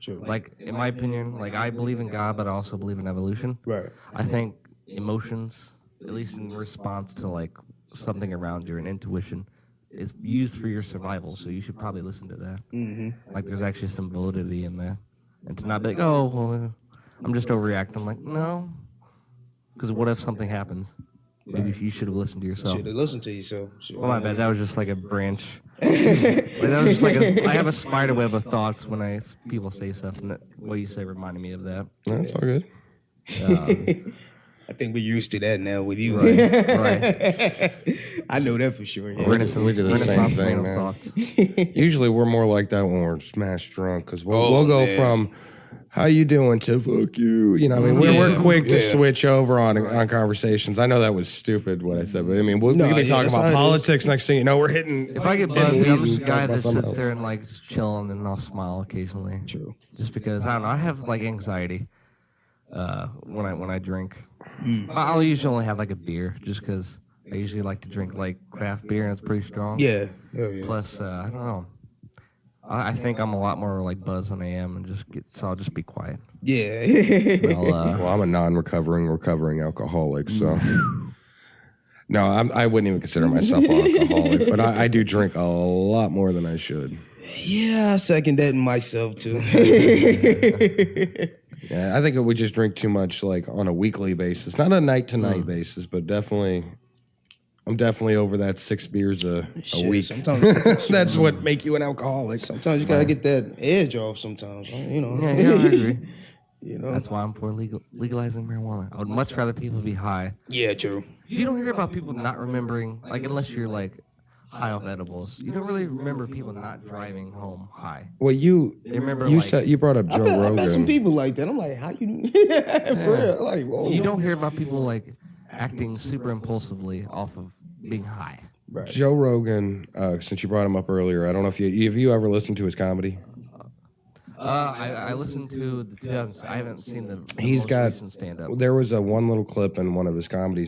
True. Like, in my opinion, like I believe in God, but I also believe in evolution. Right. I think emotions, at least in response to like something around you, and intuition is used for your survival. So you should probably listen to that. Like, there's actually some validity in that, and to not be like, oh, well, I'm just overreacting. I'm like, no, because what if something happens? Maybe you should have listened to yourself. Should have listened to yourself. Sure. Well, my bad. That was just like a branch. Like, that was just like I have a spider web of thoughts when people say stuff, and what you say reminded me of that. That's all good. I think we're used to that now with you. Right. I know that for sure. Yeah. We do the same thing, man. Thoughts. Usually we're more like that when we're smashed drunk because we'll Oh, go man. from how you doing to fuck you. You know, I mean, we're quick to switch over on conversations. I know that was stupid what I said, but I mean, we could be talking that's how about it is. politics. Next thing you know, we're hitting. If I get buzzed, I'm just a talk guy about that something sits there else. and like chilling, and I'll smile occasionally. True. Just because I don't know, I have like anxiety when I drink. I'll usually only have like a beer, just because I usually like to drink like craft beer, and it's pretty strong. Yeah. Hell yeah. Plus, I don't know. I think I'm a lot more like buzzed than I am, and so I'll just be quiet. Yeah. Well, I'm a recovering alcoholic, so. No, I wouldn't even consider myself an alcoholic, but I do drink a lot more than I should. Yeah, I second that in myself too. Yeah, I think we just drink too much, like on a weekly basis, not a night to night basis, but I'm definitely over that 6 beers a Shit, week. Sometimes, That's what make you an alcoholic. sometimes you gotta get that edge off. Sometimes, you know. Yeah, I agree. You know. That's why I'm for legalizing marijuana. I would much rather people be high. Yeah, true. You don't hear about people not remembering, like, unless you're like high off edibles. You don't really remember people not driving home high. Well, you remember, you like- said you brought up Joe I Rogan. met some people like that. I'm like, how you? For real. Like, whoa. You don't hear about people like acting super impulsively off of being high. Right. Joe Rogan, since you brought him up earlier, I don't know if you ever listened to his comedy. I listened to the 2000s. I haven't seen the He's most got recent stand-up. There was one little clip in one of his comedy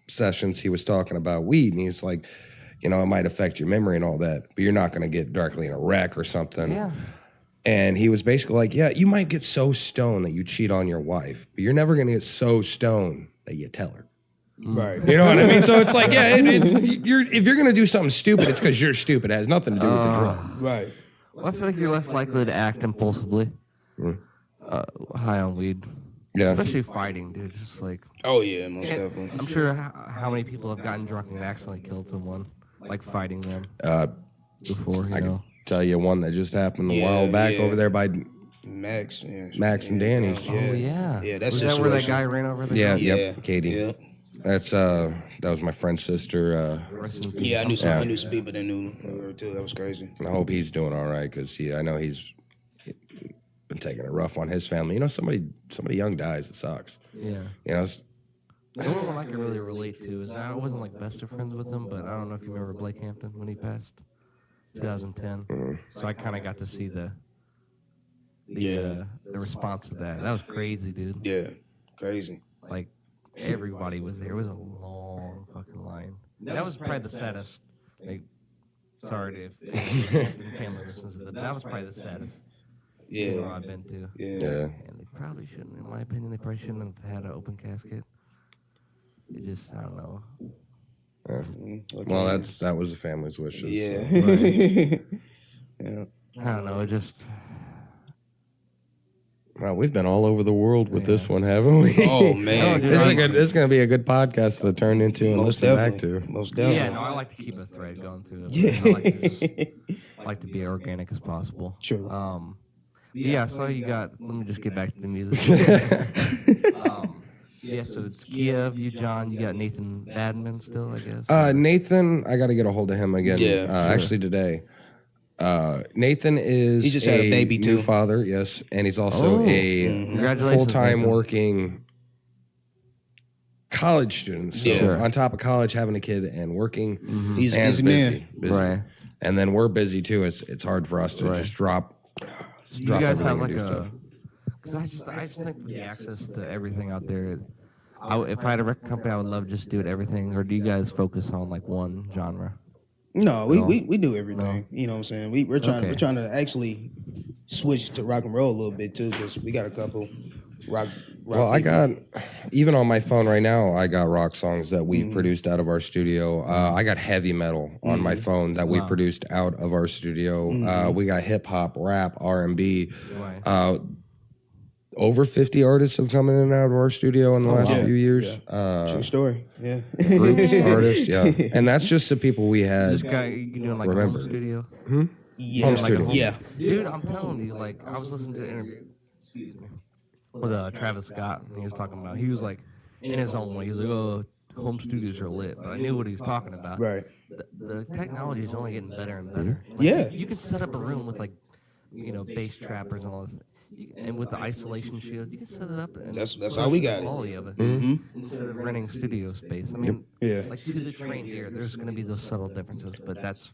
sessions. He was talking about weed, and he's like, you know, it might affect your memory and all that, but you're not going to get directly in a wreck or something. Yeah. And he was basically like, yeah, you might get so stoned that you cheat on your wife, but you're never going to get so stoned that you tell her. Right. You know what I mean? So it's like, yeah, if you're going to do something stupid, it's because you're stupid. It has nothing to do with the drug. Right. Well, I feel like you're less likely to act impulsively high on weed. Yeah. Especially fighting, dude. Just like, Oh yeah, most definitely. I'm sure how many people have gotten drunk and accidentally killed someone, like fighting them before, you know. Tell you one that just happened a Yeah, while back yeah. over there by Max. Yeah. Max and Danny's. Yeah. Oh, yeah. Yeah, that's Was that where that situation. guy ran over the Yeah, girl? yep, Katie. Yeah. That's that was my friend's sister. Rest in peace. Yeah, I knew some. Yeah. I knew some people that knew her too. That was crazy. I hope he's doing all right because I know he's been taking it rough on his family. You know, somebody young dies. It sucks. Yeah. You know, The only one I can really relate to is I wasn't like best of friends with him, but I don't know if you remember Blake Hampton when he passed. 2010. So I kind of got to see the response to that. That was crazy, dude. Yeah, crazy. Like everybody was there. It was a long fucking line. That was probably the saddest. Like, sorry if family listens to that. That was probably the saddest funeral I've been to. Yeah. And they probably shouldn't, in my opinion, they probably shouldn't have had an open casket. It just, I don't know. Okay. Well, that was the family's wishes. Yeah. So. Yeah. I don't know. It just. Well, we've been all over the world with this one, haven't we? Oh man, this is going to be a good podcast to turn into and most listen definitely. back to. Most definitely. Yeah, no, I like to keep a thread going through it. Yeah. I like to be organic as possible. True. Yeah, so you got. Let me just get back to the music. Yeah, so it's Kiev, you, John. You got Nathan Badman still, I guess. Nathan, I got to get a hold of him again. Yeah, sure. Actually today. Nathan is He just had a baby, new too. father, yes, and he's also a Congratulations, full-time Nathan. working college student. So Yeah. on top of college, having a kid and working, He's a and busy man. busy. Right. And then we're busy too. It's hard for us to just drop. You guys have everything like and do a. stuff. Because I just think with the access to everything out there, if I had a record company, I would love just do it everything. Or do you guys focus on like one genre? No, we do everything. You know what I'm saying? We're trying Okay. we're trying to actually switch to rock and roll a little bit too, because we got a couple rock. Well, I got even on my phone right now. I got rock songs that we produced out of our studio. I got heavy metal on my phone that we produced out of our studio. We got hip hop, rap, R&B. Right. Over 50 artists have come in and out of our studio in the last few years. True story. Yeah. Groups, artists, yeah, and that's just the people we had. This guy, you doing like Remember. a home studio? Yeah. Home like a studio. home- Yeah. Dude, I'm telling you, like, I was listening to an interview, with Travis Scott, and he was talking about, he was like, in his own way, he was like, oh, home studios are lit, but I knew what he was talking about. Right. The technology is only getting better and better. Like, Yeah. You can set up a room with, like, bass trappers and all this. And with the isolation shield, you can set it up. And That's how we got it. quality of it. Instead of renting studio space. I mean, Yeah. like to the trained ear, there's going to be those subtle differences, but that's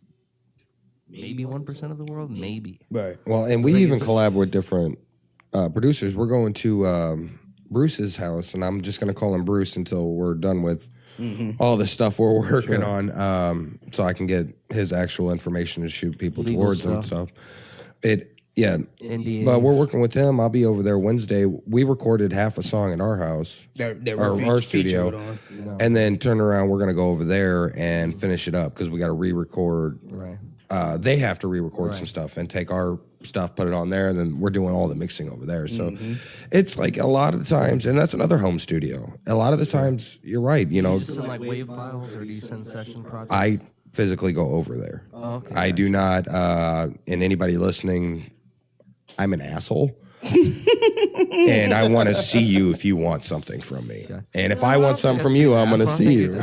maybe 1% of the world, maybe. Right. Well, and we even collab with different producers. We're going to Bruce's house, and I'm just going to call him Bruce until we're done with all the stuff we're working on, so I can get his actual information to shoot people Legal towards and stuff. stuff. Yeah. NDAs. But we're working with him. I'll be over there Wednesday. We recorded half a song in our house, That our we're studio, featured on. and then turn around. We're going to go over there and finish it up because we got to re-record. Right. They have to re-record some stuff and take our stuff, put it on there, and then we're doing all the mixing over there. So it's like a lot of the times, and that's another home studio. A lot of the times, you're right. Do you send like wave files or do you send session projects? I physically go over there. Oh, okay. I do not, and anybody listening, I'm an asshole. And I want to see you if you want something from me. And if I want something from you, I'm going to see you.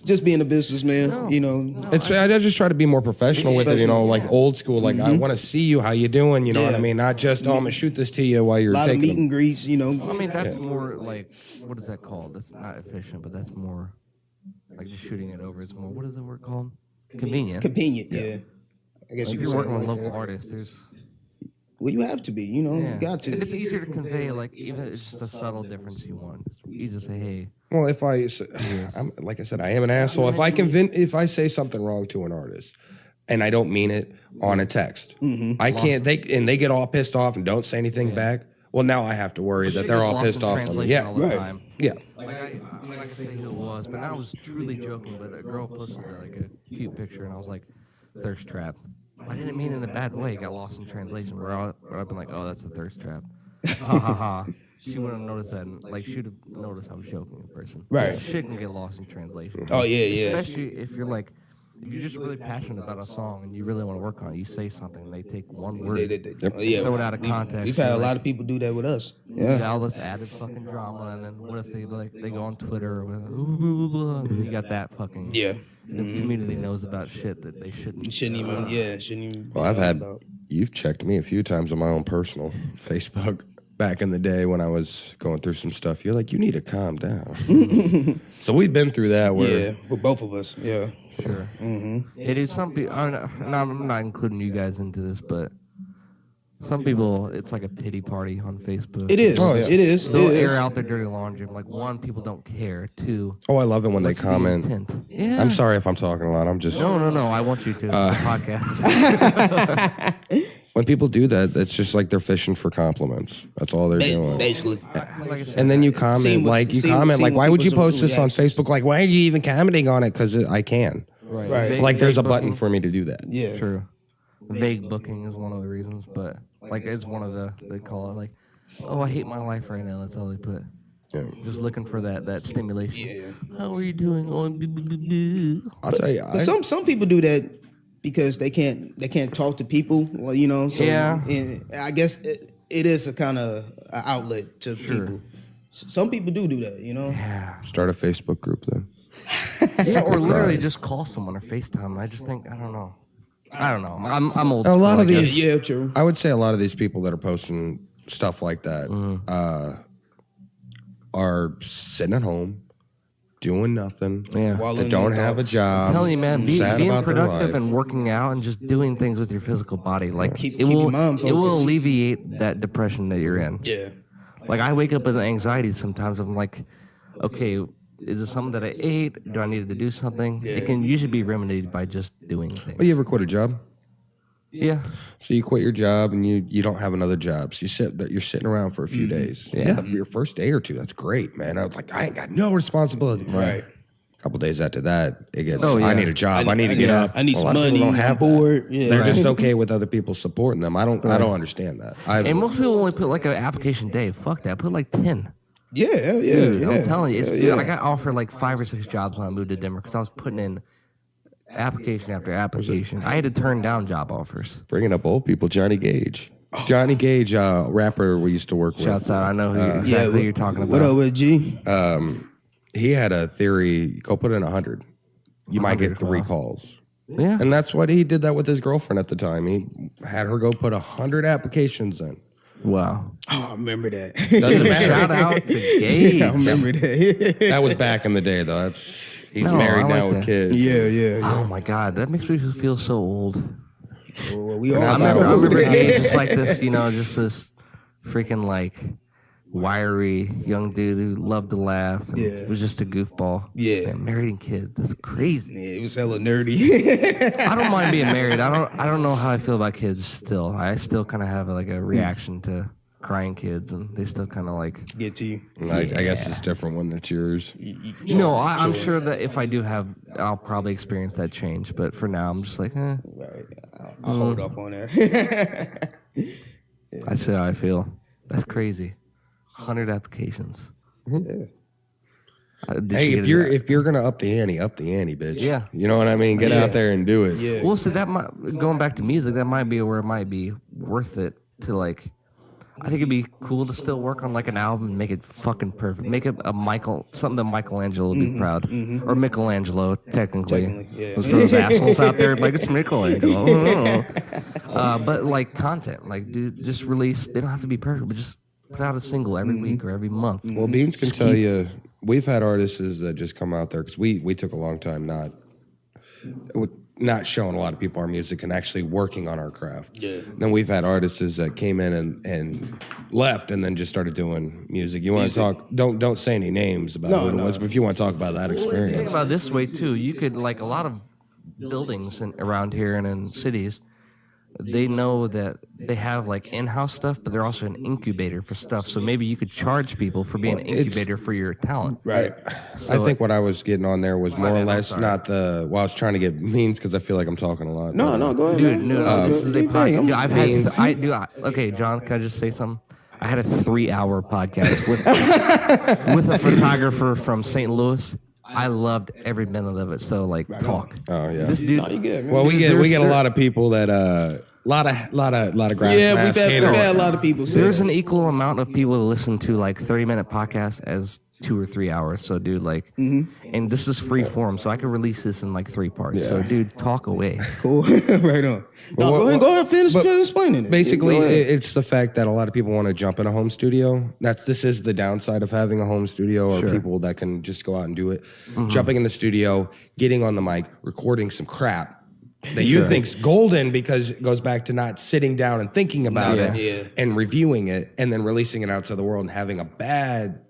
Just being a businessman, I just try to be more professional with it, like old school. Like, I want to see you, how you doing, you know what I mean? Not just, I'm going to shoot this to you while you're a lot of taking meet them. and greets, I mean, that's more like, what is that called? That's not efficient, but that's more like just shooting it over. It's more, what is the word called? Convenient. Convenient, yeah. I guess Like you if could you're say it working with like local that. artists, there's Well, you have to be, you got to. And it's easier to convey, like even if it's just a subtle difference you want. It's easy to say, hey, Well, I'm, like I said, I am an asshole. If I say something wrong to an artist, and I don't mean it on a text, I can't. They get all pissed off and don't say anything back. Well, now I have to worry that shit they're gets all lost pissed in off on me. translation Yeah, all the right. time. yeah. Like I'm not gonna say who it was, but I was truly joking. But a girl posted like a cute picture, and I was like, "Thirst trap." I didn't mean it in a bad way. It got lost in translation. Where I've been like, "Oh, that's a thirst trap." Ha ha ha. She wouldn't have noticed that. And, like, she'd have noticed I was joking in person. Right. Shit can get lost in translation. Oh, yeah. Especially if you're like, if you're just really passionate about a song and you really want to work on it, you say something and they take one word, Yeah. throw it out of context. We've had a and, lot like, of people do that with us. you Yeah. got all this added fucking drama, and then what if they go on Twitter or whatever, blah, blah, blah, and you got that fucking Yeah. The community knows about shit that they shouldn't. Shouldn't even. Be Well, I've had. about. You've checked me a few times on my own personal Facebook. back in the day when I was going through some stuff. You're like, you need to calm down. So we've been through that. Where, Yeah, with both of us. Yeah. Sure. It is some people. I'm not including you guys into this, but some people, it's like a pity party on Facebook. It is. Oh, yeah. It is. They'll It is. air out their dirty laundry. Like, one, people don't care. Two, oh, I love it when they what's the comment. intent? Yeah. I'm sorry if I'm talking a lot. I'm just No. I want you to. It's a podcast. when people do that, it's just like they're fishing for compliments. That's all they're doing. Basically. Like I said, And then you comment Seeing what- seeing why what would you people's post this on reactions. Facebook? Like, why are you even commenting on it? Because I can. right. Right. Vague- Like, there's a vague button booking. for me to do that. Yeah. True. Vague booking is one of the reasons, but like it's one of they call it like, oh, I hate my life right now. That's all they put. Yeah. Just looking for that stimulation. Yeah. How are you doing? Oh, I'll tell you. But some people do that because they can't talk to people. Well, you know. So, Yeah. And I guess it is a kind of an outlet to people. Some people do that. You know. Start a Facebook group then. Yeah, or literally just call someone or FaceTime. I just think I don't know. I'm old. A school, lot I of guess. these, Yeah. True. I would say a lot of these people that are posting stuff like that are sitting at home, doing nothing. Yeah. While They in don't their have a thoughts. job. I'm telling you, man, sad being about their productive life. and working out and just doing things with your physical body, like Keep it will your mind it will focused. alleviate that depression that you're in. Yeah. Like I wake up with anxiety sometimes. I'm like, okay, is it something that I ate? Do I need to do something? Yeah. It can usually be remedied by just doing things. Oh, you ever quit a job? Yeah. So you quit your job and you don't have another job. So you're sitting around for a few days. Yeah. Your first day or two, that's great, man. I was like, I ain't got no responsibility. Right. A couple days after that, it gets. Oh, yeah. I need a job. I need to get up. I need A some lot of people money. don't have I'm that. bored. Yeah. They're just okay with other people supporting them. I don't understand that. And most people only put like an application day. Fuck that. Put like 10. Yeah. I'm telling you, dude, I got offered like 5 or 6 jobs when I moved to Denver because I was putting in application after application. I had to turn down job offers. Bringing up old people, Johnny Gage. Johnny Gage, rapper we used to work with. Shouts out. I know who you're talking about. What up with G? He had a theory, go put in 100. You might get 3 wow. calls. Yeah. And that's what he did that with his girlfriend at the time. He had her go put 100 applications in. Wow. Oh, I remember that. Doesn't matter. Shout out to Gage. I remember that. That was back in the day, though. He's No, married I like now with that. kids. Yeah. Oh my God, that makes me feel so old. Well, we all I know. remember Gage just like this, just this freaking like wiry young dude who loved to laugh and Yeah. was just a goofball. Yeah. Man, married and kids. That's crazy. Yeah, it was hella nerdy. I don't mind being married. I don't know how I feel about kids still. I still kind of have like a reaction to crying kids, and they still kind of like. Get to you. I guess it's different when it's yours. No, I'm sure that if I do have, I'll probably experience that change. But for now, I'm just like, Right. I'll hold up on that. that's how I feel. That's crazy. 100 applications. Did Hey, she if get you're it? if you're gonna up the ante, bitch. Yeah. You know what I mean? Get out there and do it. Yeah. Well, so that might, going back to music, that might be where it might be worth it to like. I think it'd be cool to still work on like an album and make it fucking perfect. Make it something that Michelangelo would be proud, or Michelangelo technically. Technically, yeah. Let's throw those assholes out there like it's Michelangelo. But like content, like dude, just release. They don't have to be perfect, but just put out a single every week or every month. Well, Beans can tell you, we've had artists that just come out there because we took a long time not showing a lot of people our music and actually working on our craft. Yeah. Then we've had artists that came in and left and then just started doing music. You want to talk? Don't say any names about what it was, but if you want to talk about that Think experience, about it this way too. You could like a lot of buildings around here and in cities. They know that they have like in-house stuff, but they're also an incubator for stuff. So maybe you could charge people for being an incubator for your talent. Right. I think what I was getting on there was more or bad, I'm less sorry. not the. Well, I was trying to get means because I feel like I'm talking a lot. No, go ahead. Dude, man. no, this is a Dang, podcast. I'm- Dude, I've had. Okay, John, can I just say something? I had a 3-hour podcast with a photographer from St. Louis. I loved every minute of it. So like, talk. Oh yeah. This dude. No, you good, man. Well, we get a There's- lot of people that lot of grass. Yeah, mask we've haters. had a lot of people say There's that. an equal amount of people who listen to like 30-minute podcasts as 2 or 3 hours. So, dude, like, and this is free form, so I could release this in like 3 parts. So, dude, talk away. Cool. Right on. No, go ahead, finish explaining it. Basically, Go ahead. it's the fact that a lot of people want to jump in a home studio. This is the downside of having a home studio, or people that can just go out and do it. Jumping in the studio, getting on the mic, recording some crap that you think's golden because it goes back to not sitting down and thinking about it and reviewing it and then releasing it out to the world and having a bad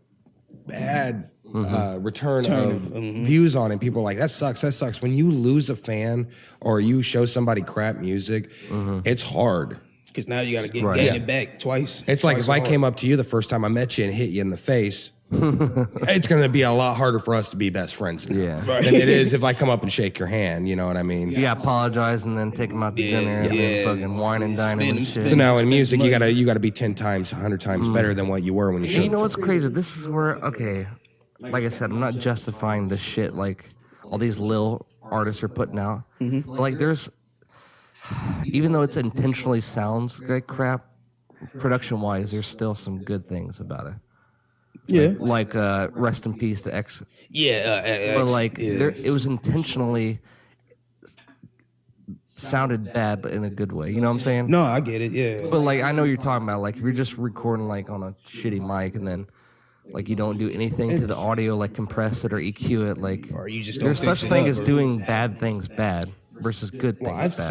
return of views on it. People are like, that sucks. When you lose a fan or you show somebody crap music, it's hard. Because now you got to gain it back twice. It's like if I came up to you the first time I met you and hit you in the face, it's going to be a lot harder for us to be best friends now than it is if I come up and shake your hand. You know what I mean? Yeah, apologize and then take them out to dinner and then fucking wine and dine and shit. So now in music, you gotta be 10 times, 100 times better than what you were when you And showed you know up. what's crazy? This is where, okay, like I said, I'm not justifying the shit like all these little artists are putting out. But like there's, even though it's intentionally sounds like crap, production-wise, there's still some good things about it. Yeah. Like rest in peace to X. Yeah. But like it was intentionally sounded bad, but in a good way. You know what I'm saying? No, I get it. Yeah. But like I know what you're talking about. Like if you're just recording like on a shitty mic and then like you don't do anything to the audio, like compress it or EQ it, like Or you just don't there's fix such it thing up, as or- doing bad things bad versus good things Well, I've bad.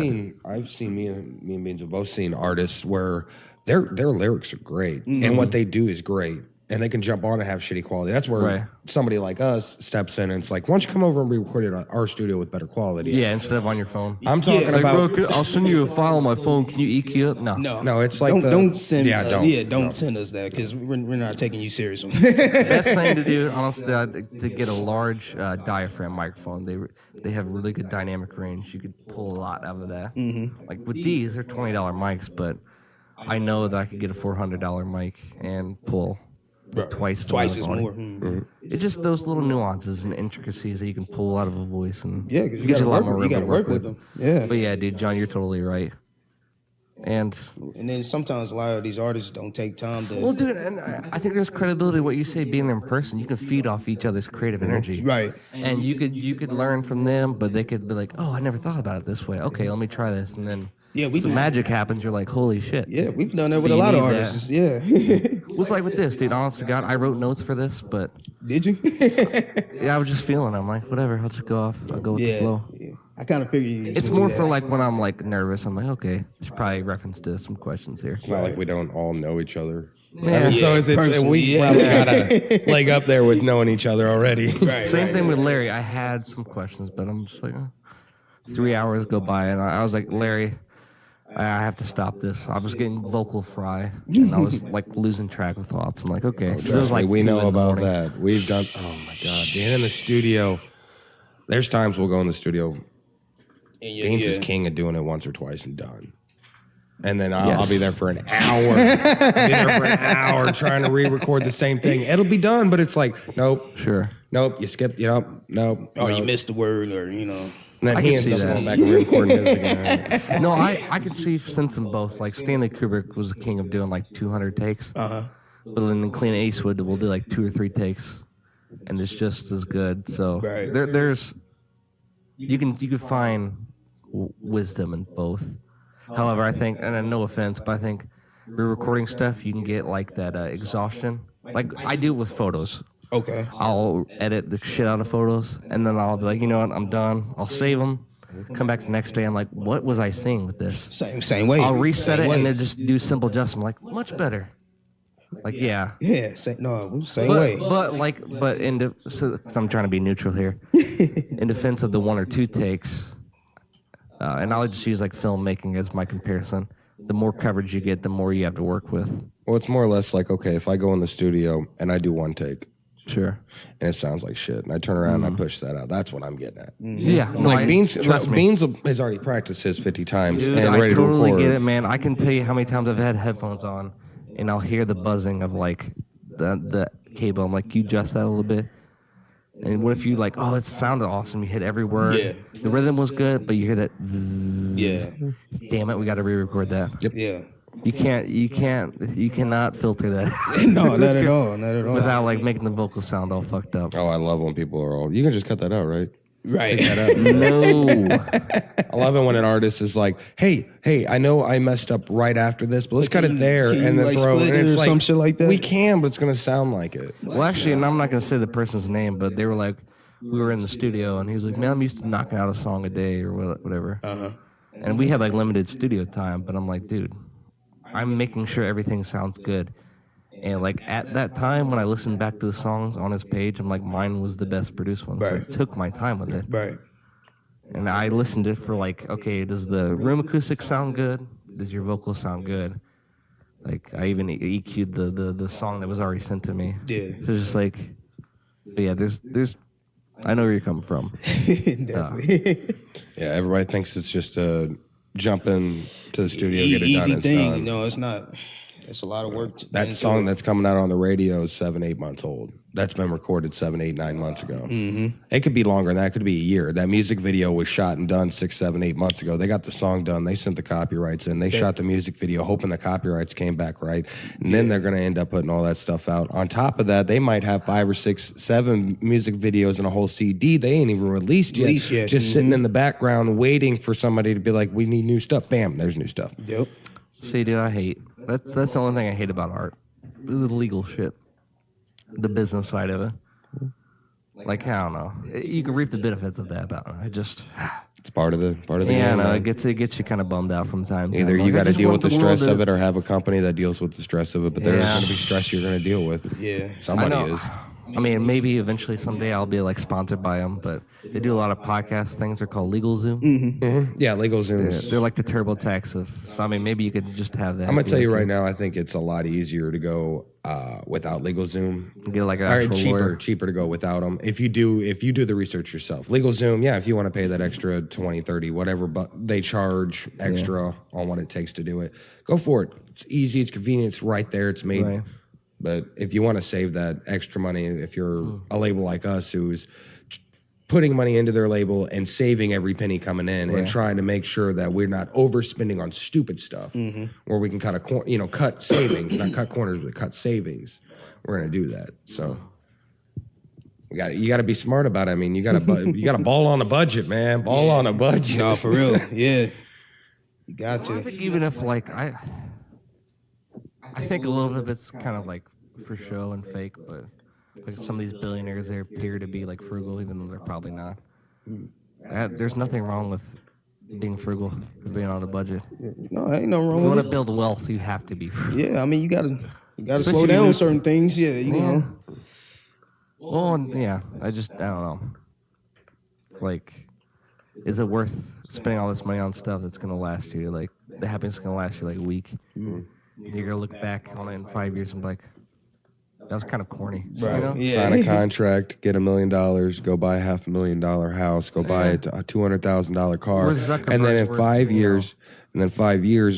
seen me and Beans have both seen artists where their lyrics are great and what they do is great. And they can jump on and have shitty quality. That's where somebody like us steps in and it's like, why don't you come over and record it at our studio with better quality? Yeah, instead of on your phone. I'm talking Like, about. bro, I'll send you a file on my phone. Can you EQ it? No. No, it's like don't send. don't Send us that because we're not taking you serious. Best thing to do, honestly, to get a large diaphragm microphone. They have really good dynamic range. You could pull a lot out of that. Like with these, they're $20 mics, but I know that I could get a $400 mic and pull twice as more. It's just those little nuances and intricacies that you can pull out of a voice, and Yeah, because it gives you a lot got more room to to work with them. Yeah. But yeah, dude, John, you're totally right. And then sometimes a lot of these artists don't take time to. well, dude, and I think there's credibility to what you say. Being there in person, you can feed off each other's creative energy, Right. And you could learn from them, but they could be like, "Oh, I never thought about it this way. Okay, let me try this," and then some magic happens. You're like, "Holy shit!" Yeah, we've done that with But a you lot of need artists. that. Yeah. What's like with this, dude? Honest to God, I wrote notes for this, but Did you? yeah, I was just feeling. I'm like, whatever. I'll just go off. I'll go with the flow. Yeah. I kind of figured you. It's more for like when I'm like nervous. I'm like, okay, should probably reference to some questions here. It's not like we don't all know each other. Yeah. So it's personally, we probably got a leg up there with knowing each other already. Right. Same thing with Larry. I had some questions, but I'm just like, 3 hours go by, and I was like, Larry, I have to stop this. I was getting vocal fry, and I was like losing track of thoughts. I'm like, okay, it was Trust me, like we 2 know in the about morning. that. We've done. Oh my god, being in the studio. There's times we'll go in the studio. Beans is king of doing it once or twice and done. And then I'll be there for an hour. Be there for an hour trying to re-record the same thing. It'll be done, but it's like, nope. Sure. Nope, you skip, nope. Or you missed the word, or And then I he can ends see up that. going back and re-recording his again. No, I could see sense in both. Like Stanley Kubrick was the king of doing like 200 takes. But then Clint Eastwood will do like 2 or 3 takes, and it's just as good. So there's you can find wisdom in both. However, I think, and no offense, but I think re-recording stuff you can get like that exhaustion. Like I do with photos. Okay. I'll edit the shit out of photos, and then I'll be like, you know what, I'm done. I'll save them. Come back the next day, I'm like, what was I seeing with this? Same way. I'll reset Same it way. and then just do simple adjustment. Like much better. Like yeah. Yeah. Same way. But so I'm trying to be neutral here. In defense of the 1 or 2 takes, and I'll just use like filmmaking as my comparison. The more coverage you get, the more you have to work with. Well, it's more or less like, okay, if I go in the studio and I do 1 take, Sure. and it sounds like shit, and I turn around and I push that out, that's what I'm getting at. Yeah. No, Like Beans trust me. Beans has already practiced his 50 times Dude, and I ready totally to record. get it, man. I can tell you how many times I've had headphones on, and I'll hear the buzzing of like the cable. I'm like, you adjust that a little bit, And what if you like, oh, it sounded awesome. You hit every word. Yeah. The rhythm was good, but you hear that. Yeah. Damn it, we got to re-record that. Yep. Yeah. You cannot filter that No, not at all. Not at all. without like making the vocals sound all fucked up. Oh, I love when people are all. You can just cut that out, right? Right. No. I love it when an artist is like, "Hey, I know I messed up right after this, but let's cut it there can and you, then like, throw split it." And it it's or like, some shit like that? We can, but it's gonna sound like it. Well, actually, and I'm not gonna say the person's name, but they were like, we were in the studio, and he was like, "Man, I'm used to knocking out a song a day or whatever." And we had like limited studio time, but I'm like, dude, I'm making sure everything sounds good. And like at that time, when I listened back to the songs on his page, I'm like, mine was the best produced one. So I Right. took my time with it. Right. And I listened to it for like, okay, does the room acoustics sound good? Does your vocals sound good? Like I even EQ'd the song that was already sent to me. Yeah. So it's just like, but yeah, there's I know where you're coming from. Definitely. Yeah, everybody thinks it's just a jump in to the studio, get it done. Easy It's thing. done. No, it's not. It's a lot of work. That song that's coming out on the radio is 7-8 months old. That's been recorded 7, 8, 9 months ago. Mm-hmm. It could be longer than that. It could be a year. That music video was shot and done 6, 7, 8 months ago. They got the song done. They sent the copyrights in. They shot the music video hoping the copyrights came back right. And then they're going to end up putting all that stuff out. On top of that, they might have 5 or 6, 7 music videos and a whole CD they ain't even released yet. Just sitting in the background waiting for somebody to be like, we need new stuff. Bam, there's new stuff. Yep. See, dude, I hate. That's the only thing I hate about art. The legal shit. The business side of it. Like, I don't know. You can reap the benefits of that, but I just... It's part of the Yeah, game. no, man. it gets you kind of bummed out from time to time. Either Like, you I got to just deal want with the world stress to- of it or have a company that deals with the stress of it, but there's Yeah. going to be stress you're going to deal with. Yeah. Somebody I know. is. I mean, maybe eventually someday I'll be like sponsored by them, but they do a lot of podcast things. They're called LegalZoom. Yeah, Legal Zooms. They're like the TurboTax of. So I mean, maybe you could just have that. I'm going to tell you right now, I think it's a lot easier to go without LegalZoom. Get like an Or actual lawyer. cheaper to go without them. If you do the research yourself. LegalZoom, yeah, if you want to pay that extra 20, 30, whatever, but they charge extra on what it takes to do it. Go for it. It's easy, it's convenient, it's right there, it's made. Right. But if you want to save that extra money, if you're a label like us who's putting money into their label and saving every penny coming in and trying to make sure that we're not overspending on stupid stuff, where we can cut savings, not cut corners, but cut savings. We're gonna do that. So you got to be smart about it. I mean, you got to ball on a budget, man. Ball on a budget. No, for real. Yeah. You got I to. think even if like I think a little bit of it's kind of like for show and fake, but like some of these billionaires, they appear to be like frugal, even though they're probably not. There's nothing wrong with being frugal, or being on a budget. No, ain't no If you wrong want with to it. build wealth, you have to be frugal. Yeah, I mean, you gotta Especially slow down when- with certain things. Yeah, you know. Well, and yeah, I don't know. Like, is it worth spending all this money on stuff that's gonna last you? Like, the happiness is gonna last you like a week. You're gonna look back on it in 5 years and be like, that was kind of corny. Right. You know? Yeah. Sign a contract, get $1 million, go buy a $500,000 house, go buy a $200,000 car, Where's Zuckerberg's and then in worth, 5 you know? years,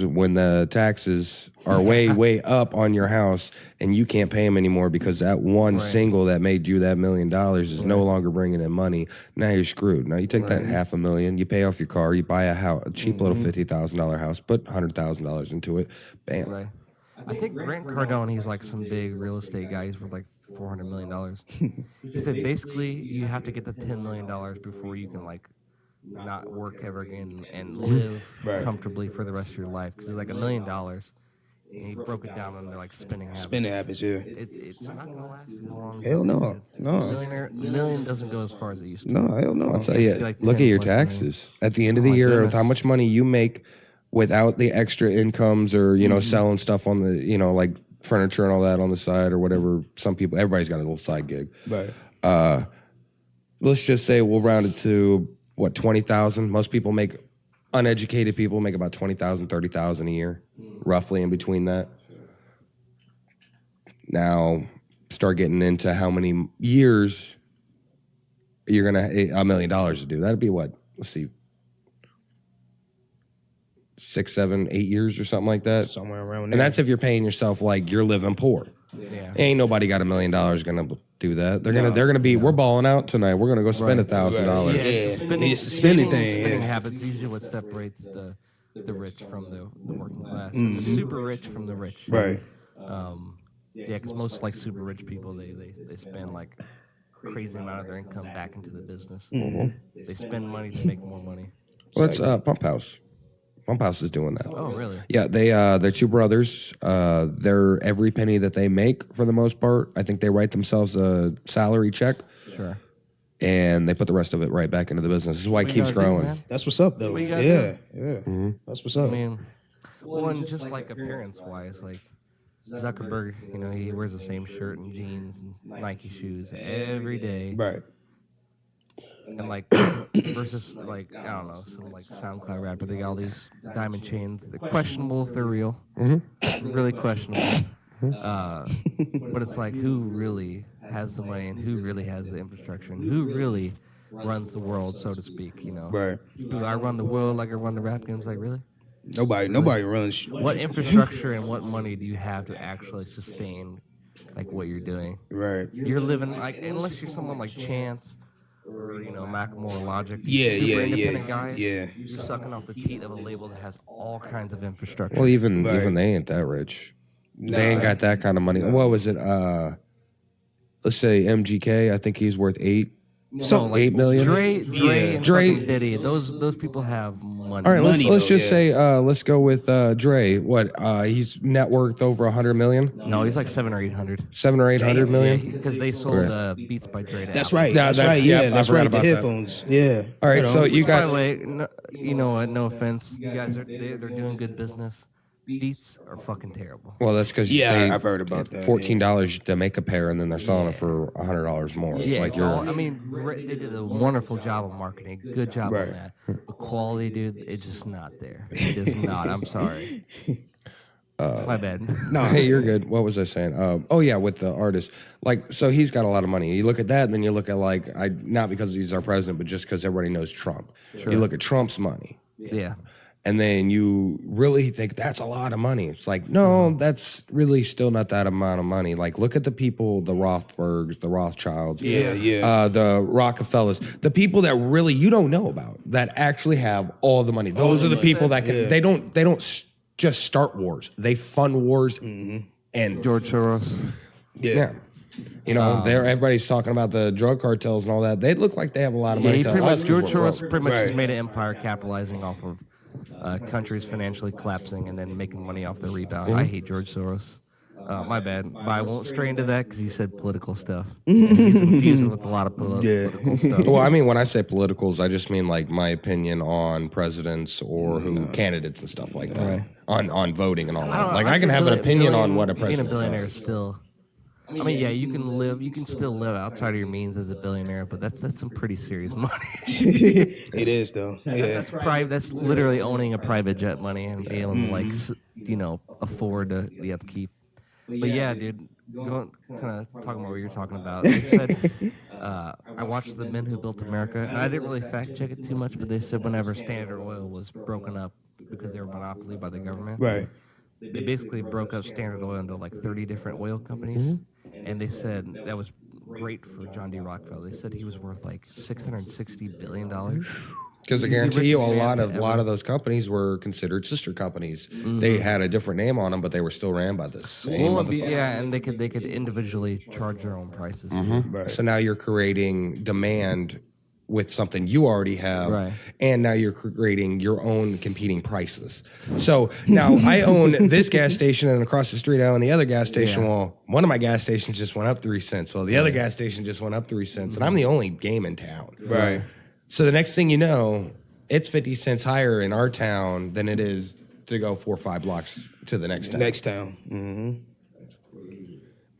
when the taxes are way up on your house, and you can't pay them anymore because that one single that made you that $1 million is no longer bringing in money. Now you're screwed. Now you take that $500,000, you pay off your car, you buy a house, a cheap little $50,000 house, put $100,000 into it, bam. Right. I think Grant Cardone, he's like some big real estate guy. He's worth like $400 million. He said basically you have to get to $10 million before you can like not work ever again and live comfortably for the rest of your life. Because it's like $1 million. And he broke it down under like spending habits. Spending habits, yeah. It's not gonna last as long. Hell no. No. A million doesn't go as far as it used to. No, hell no. I'll tell It's you, like look at 10 your plus million. taxes at the end of the my year goodness. with how much money you make without the extra incomes or selling stuff on the like furniture and all that on the side or whatever. Everybody's got a little side gig. Right. Let's just say we'll round it to 20,000. Most people uneducated people make about 20,000, 30,000 a year, roughly in between that. Now start getting into how many years you're gonna $1 million to do. That'd be what? Let's see. 6, 7, 8 years or something like that. Somewhere around there. And that's if you're paying yourself like you're living poor. Yeah. Ain't nobody got $1 million gonna do that. They're gonna be. We're balling out tonight. We're gonna go spend $1,000. Yeah, It's the spending thing. Spending Yeah. habits usually what separates the rich from the working class, the super rich from the rich. Right. Yeah, because most like super rich people, they spend like crazy amount of their income back into the business. They spend money to make more money. Well, it's Pump House. Pump House is doing that. Oh, really? Yeah, they're two brothers. They're every penny that they make for the most part. I think they write themselves a salary check. Sure. And they put the rest of it right back into the business. This is why it keeps growing. That's what's up, though. What you gotta Yeah. That's what's up. I mean, well, and just like appearance-wise, like Zuckerberg, you know, he wears the same shirt and jeans and Nike shoes every day. Right. And like versus like I don't know, some like SoundCloud rapper, they got all these diamond chains. They're questionable if they're real. Really questionable. But it's like who really has the money and who really has the infrastructure and who really runs the world, so to speak, you know. Right. Do I run the world like I run the rap games? Like really? Nobody runs. What infrastructure and what money do you have to actually sustain like what you're doing? Right. You're living like unless you're someone like Chance or you know Macklemore or Logic, Yeah, super yeah, independent yeah, guys. yeah. You're sucking off the teat of a label that has all kinds of infrastructure. Well, even Right. they ain't that rich. They ain't got that kind of money. What was it? Let's say MGK. I think he's worth $8 million. Dre, Yeah. and Dre- fucking Diddy. Those people have money. All right, let's Money, just though, say let's go with Dre. What he's net worth over 100 million, No, he's like 700 or 800. 700 or 800 million. Because they sold Beats by Dre. To That's Apple. right. Yeah, That's that's- right. yeah, Yeah, I that's forgot right. The about that. headphones. Yeah. All right, so you By the got way, no, you know what? No offense, you guys they're doing good business. Beats are fucking terrible. well, that's because Yeah, I've heard about that. $14 to make a pair, and then they're selling it for $100 more. It's Yeah, like it's all, I mean, great, they did a wonderful job of marketing. Good job Right. on that. The quality, dude, it's just not there. It is not. I'm sorry. My bad. No. Hey, you're good. What was I saying? Oh yeah, with the artist, like, so he's got a lot of money. You look at that, and then you look at like, not because he's our president, but just because everybody knows Trump. You look at Trump's money, Yeah. and then you really think that's a lot of money. It's like, no, that's really still not that amount of money. Like, look at the people, the Rothbergs, the Rothschilds, the Rockefellers, the people that really you don't know about that actually have all the money. Those are the people that can. They don't just start wars. They fund wars and George Soros. yeah. You know, everybody's talking about the drug cartels and all that. They look like they have a lot of Yeah, money. he to pretty much, us. George Soros pretty much has Right. made an empire capitalizing off of countries financially collapsing and then making money off the rebound. I hate George Soros. My bad. But I won't stray into that because he said political stuff. And he's confusing with a lot of political stuff. Well, I mean, when I say politicals, I just mean like my opinion on presidents or who candidates and stuff like that. On voting and all that. Like I can have an opinion on what a president Being a billionaire does. is still. I mean, yeah, you can still live outside of your means as a billionaire, but that's some pretty serious money. It is though. Yeah. That's private. That's literally owning a private jet money and being able to like afford the upkeep. But yeah, dude, going kind of talking about what you're talking about. They said I watched The Men Who Built America, and I didn't really fact check it too much, but they said whenever Standard Oil was broken up because they were monopoly by the government, Right. they basically broke up Standard Oil into like 30 different oil companies, and they said that was great for John D. Rockefeller. They said he was worth like $660 billion. Because I He's the guarantee you, a richest man lot ever. of those companies were considered sister companies. They had a different name on them, but they were still ran by the same. Well, motherfucker. yeah, and they could individually charge their own prices. Right. So now you're creating demand with something you already have, Right. and now you're creating your own competing prices. So now I own this gas station, and across the street I own the other gas station. Yeah. Well, one of my gas stations just went up 3 cents. Well, the other gas station just went up 3 cents, and I'm the only game in town. Right. So the next thing you know, it's 50 cents higher in our town than it is to go 4 or 5 blocks to the next town. Next town. Mm-hmm.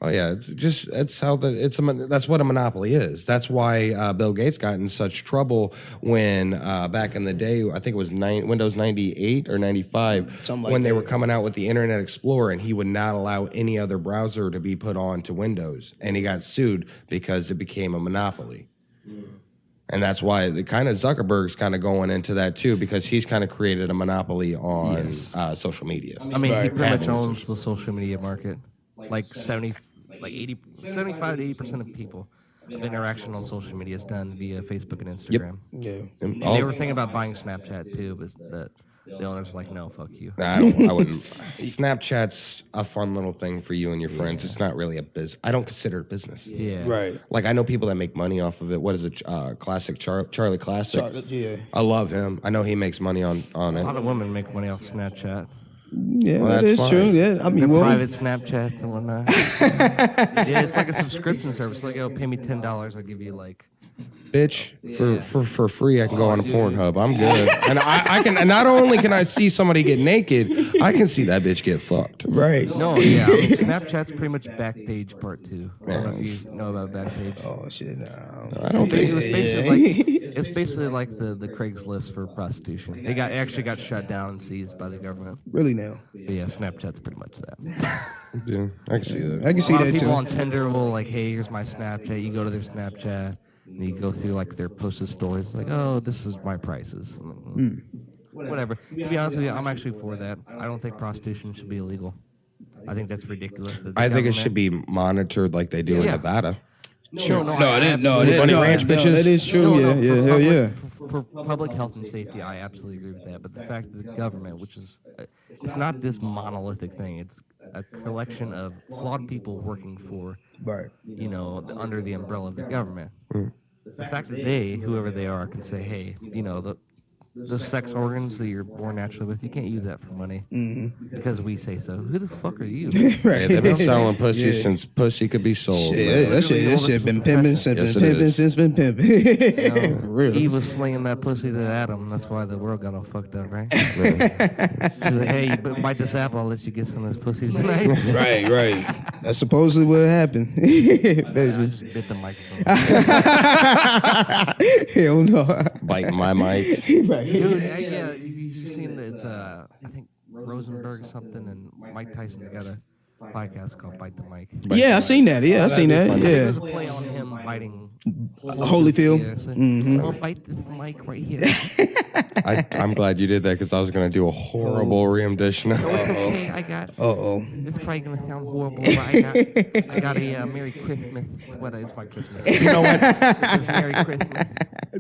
Oh yeah, that's what a monopoly is. That's why Bill Gates got in such trouble when back in the day, I think it was Windows 98 or 95, Something like when they that. were coming out with the Internet Explorer, and he would not allow any other browser to be put on to Windows, and he got sued because it became a monopoly. And that's why the kind of Zuckerberg's kind of going into that too, because he's kind of created a monopoly on social media. I mean, he Right. pretty much owns the social media market. Like like 75 to 80% of people of interaction on social media is done via Facebook and Instagram. Yeah. And they were thinking about buying Snapchat too, but the owners were like, no, fuck you. Nah, I wouldn't. Snapchat's a fun little thing for you and your friends. It's not really a business. I don't consider it business. Yeah. Right. Like, I know people that make money off of it. What is it? Classic Charlie Classic. Yeah. I love him. I know he makes money on A lot it. of women make money off Snapchat. Yeah, Well, that that's is true. fine. Yeah, I mean, Private Snapchats and whatnot. Yeah, it's like a subscription service. Like, oh, pay me $10, I'll give you like. Bitch, for free, I can go on a Pornhub. I'm good. And I can. And not only can I see somebody get naked, I can see that bitch get fucked. right. No, yeah, I mean, Snapchat's pretty much Backpage Part 2. I don't know if you know about Backpage. Oh shit, no. I don't It think. was basically it's basically like the Craigslist for prostitution. It actually got shut down and seized by the government. Really now. But yeah, Snapchat's pretty much that. Yeah, I can see that. I can A see lot of that people too. on Tinder will like, hey, here's my Snapchat. You go to their Snapchat and you go through like their posted stories, like, oh, this is my prices. Whatever. To be honest with you, I'm actually for that. I don't think prostitution should be illegal. I think that's ridiculous. That the I think it government- should be monitored like they do in Yeah. Nevada. Sure. No, No, I that, no, absolutely- that, Bunny no, ranch no, bitches? that is true. No, yeah, no, yeah, for hell public- yeah. For public health and safety, I absolutely agree with that. But the fact that the government, which is, it's not this monolithic thing. It's a collection of flawed people working for, Right. under the umbrella of the government. The fact that they, whoever they are, can say, hey, the sex organs that you're born naturally with, you can't use that for money because we say so. Who the fuck are you? Right. Yeah, they've been selling pussy Yeah. since pussy could be sold. Shit, man. that shit been pimping since Yes, been it pimping is. since been pimping. For real. Eve was slinging that pussy to Adam. That's why the world got all fucked up, right? She's like, hey, you bite this apple, I'll let you get some of this pussy tonight. Right. That's supposedly what happened. I Basically. just bit the microphone. Hell no. Biting my mic. Right. Dude, yeah, you've seen that it's, I think, Rosenberg or something, and Mike Tyson got a podcast called Bite the Mic. Yeah, I seen that. Yeah, I seen that. funny. There's Yeah. a play on him biting Holyfield. Yeah, so, I'll bite this mic right here. I'm glad you did that because I was going to do a horrible rendition. Okay, I got. Uh-oh. It's probably gonna sound horrible, but I got a Merry Christmas. What is my Christmas? You know what? It's Merry Christmas.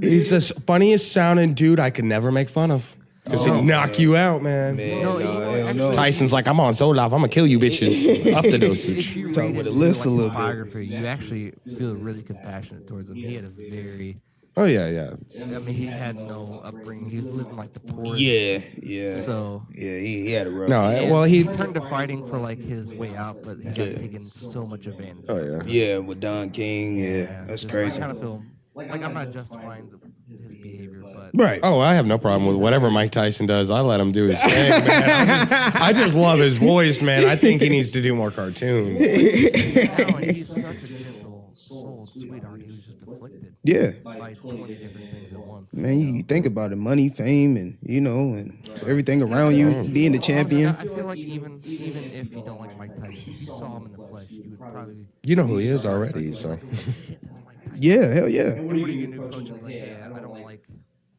He's the funniest sounding dude I could never make fun of. Because he'll knock you out, man. Man, No, no, you know what, hell no. actually- Tyson's like, I'm on so live, I'm going to kill you bitches. Up the dosage. If you Talk read with his, a list a like, little bit. biography, you actually feel really compassionate towards him. He had a very, Oh, yeah. I mean, he had no upbringing. He was living like the poorest. Yeah. So Yeah, he had a rough. No, and well, he he. turned to fighting for like his way out, but he got taken so much advantage. Oh, yeah. Yeah, with Don King. Yeah, that's Just, crazy. I kind of feel like I'm not justifying his behavior, but Right. Oh, I have no problem with whatever Mike Tyson does. I let him do his thing, man. I just love his voice, man. I think he needs to do more cartoons. no, and he's such a gentle souled sweetheart. He was just afflicted Yeah. by 20 different things at once. Man, you think about it, money, fame, and and everything around you, being the champion. I feel like even if you don't like Mike Tyson, if you saw him in the flesh, you would probably. You know who he is already, so. Shit, that's Mike Tyson. Yeah, hell yeah. What are you gonna do? Approach him like, yeah, I don't like.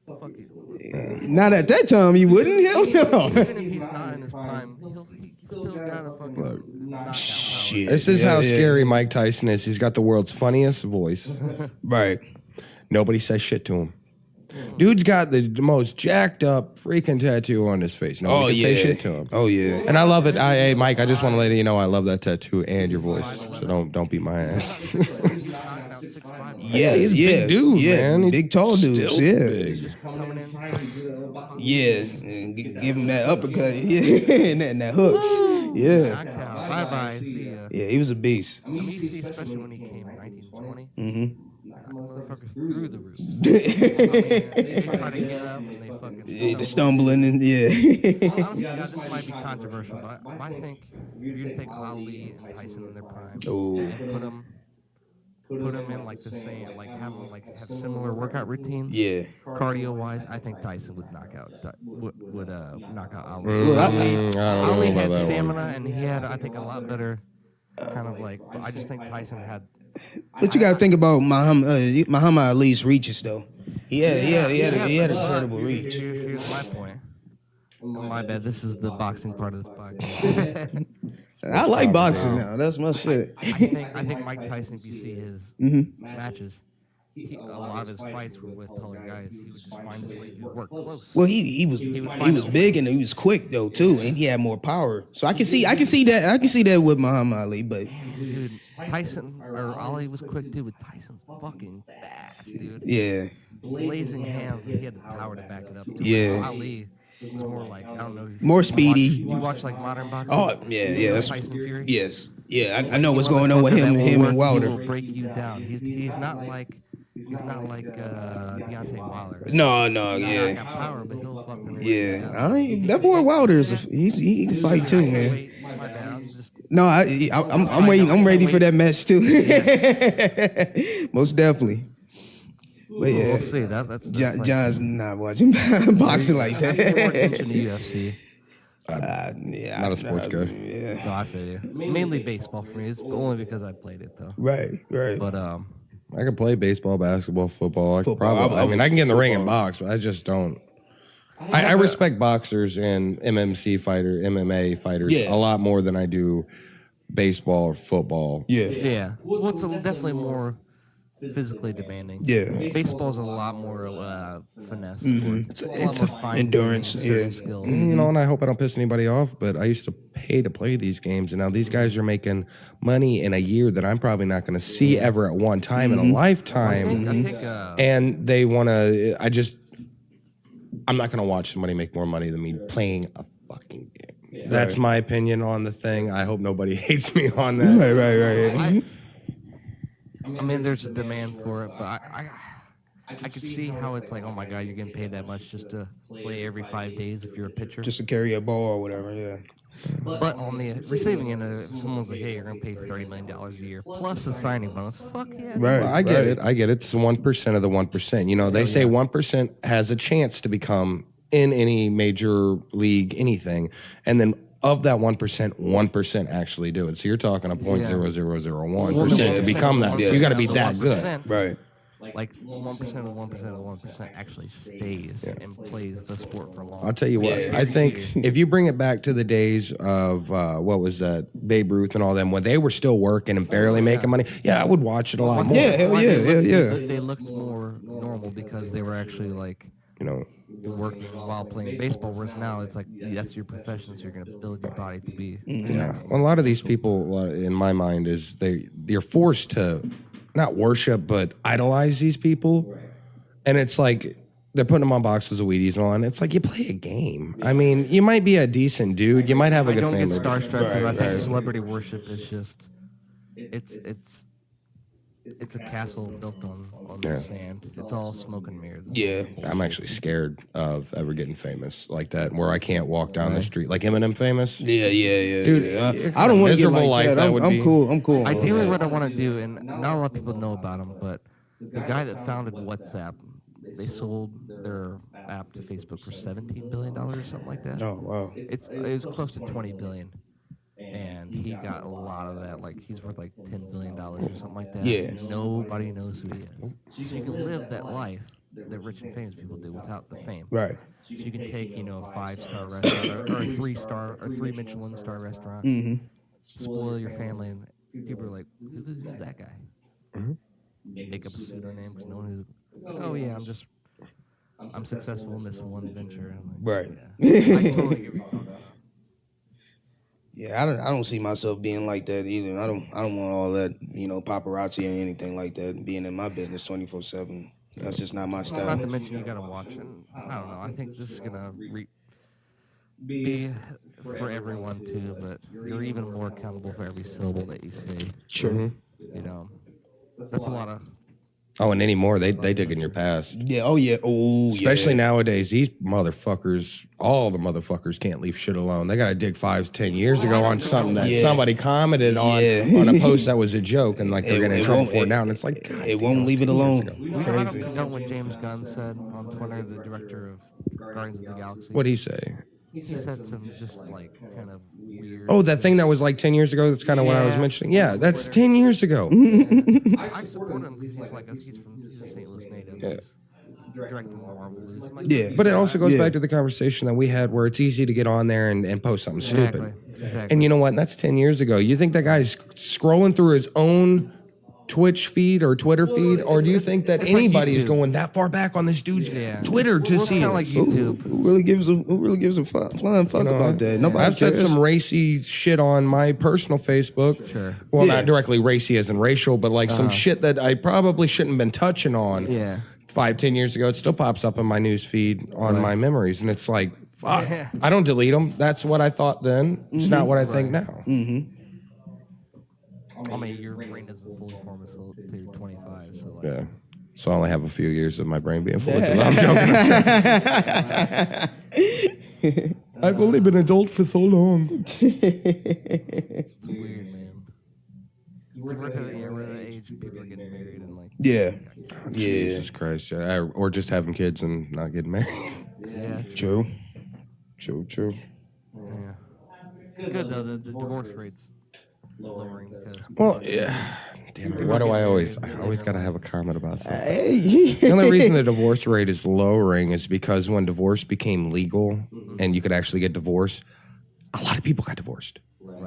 Fuck you. Not at that time, you wouldn't. Hell no. Even if he's not in his prime, he's still got a fucking knockout power. Shit. This is Yeah, how yeah. scary Mike Tyson is. He's got the world's funniest voice. Right. Nobody says shit to him. Dude's got the most jacked up freaking tattoo on his face. Nobody can say shit to him. Oh yeah. And I love it. Hey, Mike, I just want to let you know I love that tattoo and your voice. So don't beat my ass. He's knocking out 6'5". Yeah, he's a yeah, big dude, yeah, man. He's big tall dudes, still yeah, big. Coming in, yeah. And give him that uppercut, yeah, and that hooks, yeah, knocked out. Bye bye. See ya. yeah. He was a beast. I mean, you see, especially when he came in 1920, knocking motherfuckers through the roof. They try to get up and they fucking. Yeah, the stumbling and yeah, Honestly, this might be controversial, but I think you're gonna take Ali and Tyson in their prime Ooh. and put them in like the same, like have them like have similar workout routines. yeah. Cardio wise, I think Tyson would knock out knock out Ali. Well, I don't know Ali about had that stamina one. and he had, I think, a lot better kind of like. I just think Tyson had. But you got to think about Muhammad Ali's reaches though. He had an incredible reach. Here's my point. My bad. This is the boxing part of this podcast. I like boxing now. That's my shit. I think Mike Tyson, if you see his matches, a lot of his fights were with taller guys. He would just find his way to work close. Well, he was big and he was quick though too, and he had more power. So I can see that with Muhammad Ali, but Dude, Tyson or Ali was quick too, but Tyson's fucking fast, dude. yeah, Blazing hands, and he had the power to back it up. Yeah. Ali was more like, I don't know. More speedy. You watch like modern boxing? Oh yeah, that's Tyson Fury? yes, yeah. I know what's going on with him and He Wilder. will break you down. He's not like Deontay Wilder. No, He's yeah, got power, but he'll fucking break you yeah. down. That boy Wilder he can fight too, man. Wait, my bad. I'm just No, I'm waiting. I'm ready for that match too. Most definitely. But yeah, we'll see. That's like, John's not watching boxing like I pay more attention that. to UFC. Yeah, Not a sports guy. Yeah, No, I feel you. Mainly baseball for me. It's only because I played it though. right. But I can play baseball, basketball, football. Football. I mean, I can get in the ring and Football. box, but I just don't. I respect boxers and MMA fighters Yeah. a lot more than I do baseball or football. yeah, well, it's definitely more physically demanding. Yeah. Baseball's a lot more finesse. It's It's a lot more fine endurance, tuning, certain yeah. skills. You know, and I hope I don't piss anybody off, but I used to pay to play these games, and now these guys are making money in a year that I'm probably not going to see ever at one time in a lifetime. I think And they want to. I'm not going to watch somebody make more money than me playing a fucking game. That's my opinion on the thing. I hope nobody hates me on that. Right. I mean, there's a demand for it, but I could see how it's like, oh my god, you're getting paid that much just to play every 5 days if you're a pitcher. Just to carry a ball or whatever. Yeah. But on the receiving end, if someone's like, hey, you're going to pay $30 million a year plus a signing bonus, fuck yeah. Right. I get it. It's 1% of the 1%. You know, they say 1% has a chance to become in any major league anything, and then of that 1% actually do it. So you're talking a 0.0001% to become that. So you got to be that good. Right. Like 1% of 1% of 1% actually stays and plays the sport for long. I'll tell you what. I think if you bring it back to the days of what was that, Babe Ruth and all them, when they were still working and barely making money, I would watch it a lot more. Yeah, hell yeah. They looked more normal because they were actually like, You know, working while playing baseball. Whereas now it's like that's your profession, so you're going to build your body to be. a lot of these people, in my mind, is they're forced to not worship but idolize these people, and it's like they're putting them on boxes of Wheaties and all, and it's like you play a game. I mean, you might be a decent dude, you might have a I good don't get family. starstruck because I think celebrity worship is just it's a castle built on the sand. It's all smoke and mirrors. Yeah. I'm actually scared of ever getting famous like that, where I can't walk down the street like Eminem famous. Yeah. Dude, I don't want to get miserable like life that. that would I'm be. cool. I'm cool. Ideally, what I want to do, and not a lot of people know about him, but the guy that founded WhatsApp, they sold their app to Facebook for $17 billion or something like that. Oh wow. It was close to $20 billion. And he got a lot of that. Like he's worth like $10 billion or something like that. Yeah. Nobody knows who he is. So you can live that life that rich and famous people do without the fame. Right. So you can take, a 5-star restaurant or a 3-star or 3 Michelin star restaurant, spoil your family, and people are like, who's that guy? Make up a pseudonym because no one who's. Oh yeah, I'm successful in this one venture. I'm like, Right. Yeah. I totally get what you're talking about. Yeah, I don't see myself being like that either. I don't want all that, paparazzi or anything like that being in my business 24/7. That's just not my Not to style. mention you gotta watch, and I don't know. I think this is gonna be for everyone too, but you're even more accountable for every syllable that you say. True. That's a lot of. Oh, and anymore, they dig in your past. Yeah. Oh yeah. Oh yeah. Especially nowadays, these motherfuckers, all the motherfuckers can't leave shit alone. They got to dig 5-10 years ago on something that somebody commented on a post that was a joke, and like they're getting in trouble for it now. And it's like, God it damn, won't leave it 10 years alone. ago. I Crazy. don't know what James Gunn said on Twitter, the director of Guardians of the Galaxy. What'd he say? He said some just like kind of weird. Oh, that thing that was like 10 years ago. That's kind of what I was mentioning. Yeah, that's 10 years ago. I support him because he's a St. Louis native. directing Marvel is. Like, Yeah. But it also goes Yeah. back to the conversation that we had where it's easy to get on there and post something stupid. Exactly. And you know what? That's 10 years ago. You think that guy's scrolling through his own Twitch feed or Twitter feed? Or do you think that it's like anybody is YouTube. going that far back on this dude's Yeah. Twitter to Well, see it's it? kinda like YouTube. Who really gives a flying fuck about that? Nobody I've said cares. some racy shit on my personal Facebook. Sure. Well, Yeah. not directly racy as in racial, but like some shit that I probably shouldn't have been touching on. Yeah. 5-10 years ago, it still pops up in my news feed on my memories, and it's like, fuck. Yeah. I don't delete them. That's what I thought then. It's not what I think now. I mean, your brain doesn't fully form until you're 25. So like, Yeah. So I only have a few years of my brain being fully developed. I'm joking. I've only been adult for so long. it's weird, man. We're at the age people are getting married and like. Yeah. Yeah. Jesus Christ. Yeah. Or just having kids and not getting married. Yeah. True. Yeah. It's good though. The divorce rate's lowering because. Well, yeah. Damn it. Why do I always got to have a comment about something? Hey. The only reason the divorce rate is lowering is because when divorce became legal and you could actually get divorced, a lot of people got divorced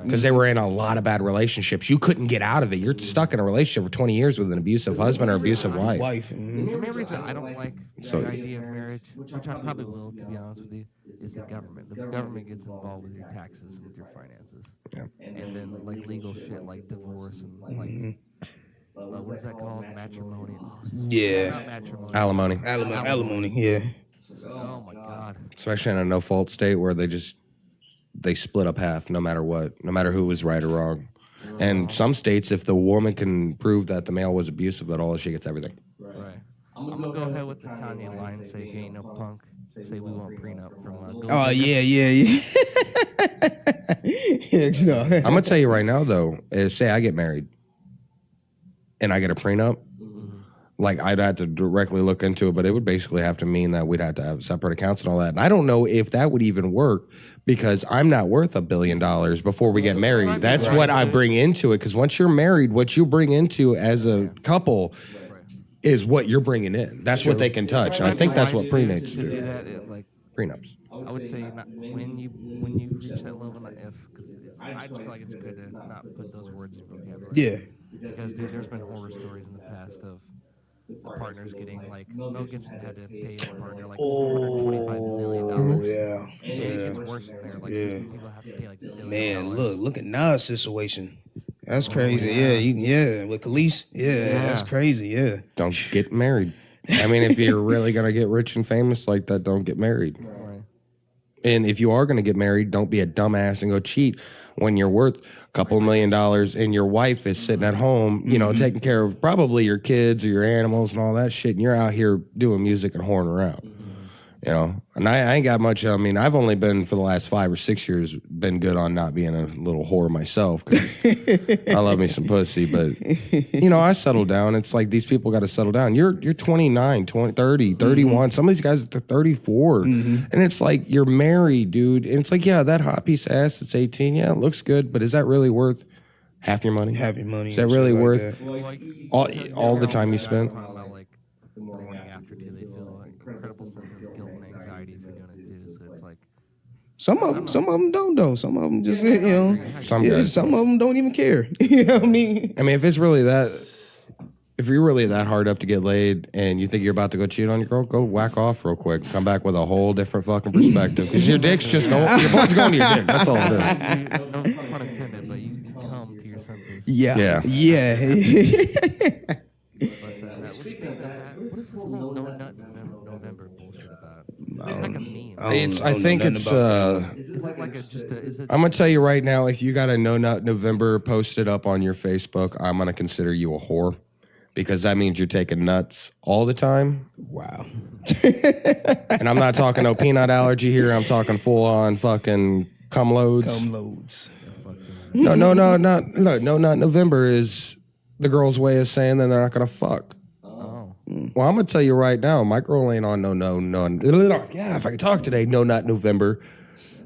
because they were in a lot of bad relationships. You couldn't get out of it. You're stuck in a relationship for 20 years with an abusive husband or abusive wife. Wife. The main reason I don't like the idea of marriage, which I probably will, to be honest with you, is the government. The government gets involved with your taxes and with your finances. Yeah. And then like legal shit like divorce and like what is that called? Matrimony. Yeah. Not matrimony. Alimony. Alimony. Yeah. Oh my god. Especially in a no-fault state where they split up half no matter what, no matter who was right or wrong. And some states, if the woman can prove that the male was abusive at all, she gets everything. Right. I'm gonna go ahead with the Kanye line and say if you ain't no punk, say we want prenup from Oh yeah. Yeah. I'm gonna tell you right now, though, is say I get married and I get a prenup, like I'd have to directly look into it, but it would basically have to mean that we'd have to have separate accounts and all that. And I don't know if that would even work because I'm not worth $1 billion before we get married. That's what I bring into it. Because once you're married, what you bring into as a couple is what you're bringing in. That's what they can touch. And I think that's what prenups do. Like Prenups. I would say not, when you reach that level, not if, because I just feel like it's good to not put those words in vocabulary. Yeah. Because dude, there's been horror stories in the past of the partners getting like Mel Gibson had to pay his partner like $425 million. Yeah. And it's worse than there. Like people have to pay like $1 billion. Man, look at Nas' situation. That's crazy. Yeah. With Khalees. Yeah, that's crazy. Yeah. Don't get married. I mean, if you're really going to get rich and famous like that, don't get married. Right. And if you are going to get married, don't be a dumbass and go cheat when you're worth a couple $1 million and your wife is sitting at home, you know, taking care of probably your kids or your animals and all that shit. And you're out here doing music and whoring around, you know. And I ain't got much. I mean, I've only been for the last 5 or 6 years been good on not being a little whore myself. 'Cause I love me some pussy, but you know, I settled down. It's like these people got to settle down. You're 29, 20, 30, 31. Some of these guys are 34. And it's like you're married, dude. And it's like, yeah, that hot piece of ass that's 18, yeah, it looks good, but is that really worth half your money? Have your money. Is that and really shit like worth that. all the time you spent? Talking about like the morning after too, they feel like incredible sense of guilt and anxiety for doing it too. So it's like Some of them don't though. Some of them just Some guys. some of them don't even care. You know what I mean? I mean, if you're really that hard up to get laid and you think you're about to go cheat on your girl, go whack off real quick. Come back with a whole different fucking perspective. Because your dick's just going, your blood's going to your dick. That's all it is. no pun intended, but you come to your senses. Yeah. What is this whole No Nut November bullshit about? It's like a meme. I think it's Is it like is it? I'm gonna tell you right now, if you got a No Nut November posted up on your Facebook, I'm gonna consider you a whore. Because that means you're taking nuts all the time. Wow. And I'm not talking no peanut allergy here. I'm talking full on fucking cum loads. Cum loads. No, Nut November is the girl's way of saying that they're not gonna fuck. Oh. Well, I'm gonna tell you right now, my girl ain't on no. Yeah, if I can talk today, No Nut November.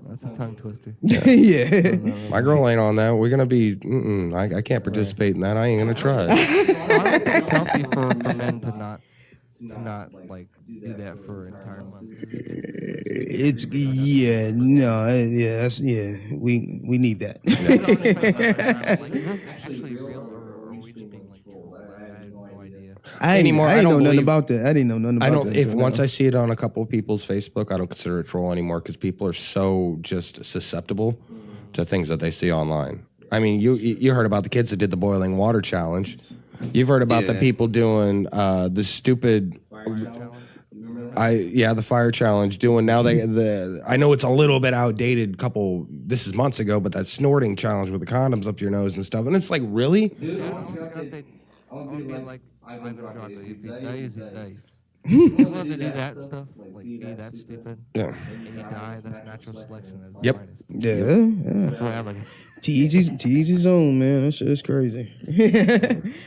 That's a tongue twister. Yeah. My girl ain't on that. We're gonna be. I can't participate in that. I ain't gonna try. I don't think it's healthy for men to not to not like do that for an entire month? It's we need that. Like, is this actually real, or are we just being like trolled? I have no idea. I didn't know nothing about that. I didn't know nothing about that. I don't. If once I see it on a couple of people's Facebook, I don't consider it troll anymore because people are so just susceptible to things that they see online. I mean, you heard about the kids that did the boiling water challenge. You've heard about the people doing the stupid. The fire challenge doing now. I know it's a little bit outdated. This is months ago, but that snorting challenge with the condoms up your nose and stuff. And it's like, really? Dude, I want to be like Ivan Drago. If he dies, he dies. You want to do that stuff? Like, hey, that's stupid. Yeah. And you die, that's natural selection. That's Yep. finest. Yeah. That's why I like it. To each his own, man. That shit is crazy.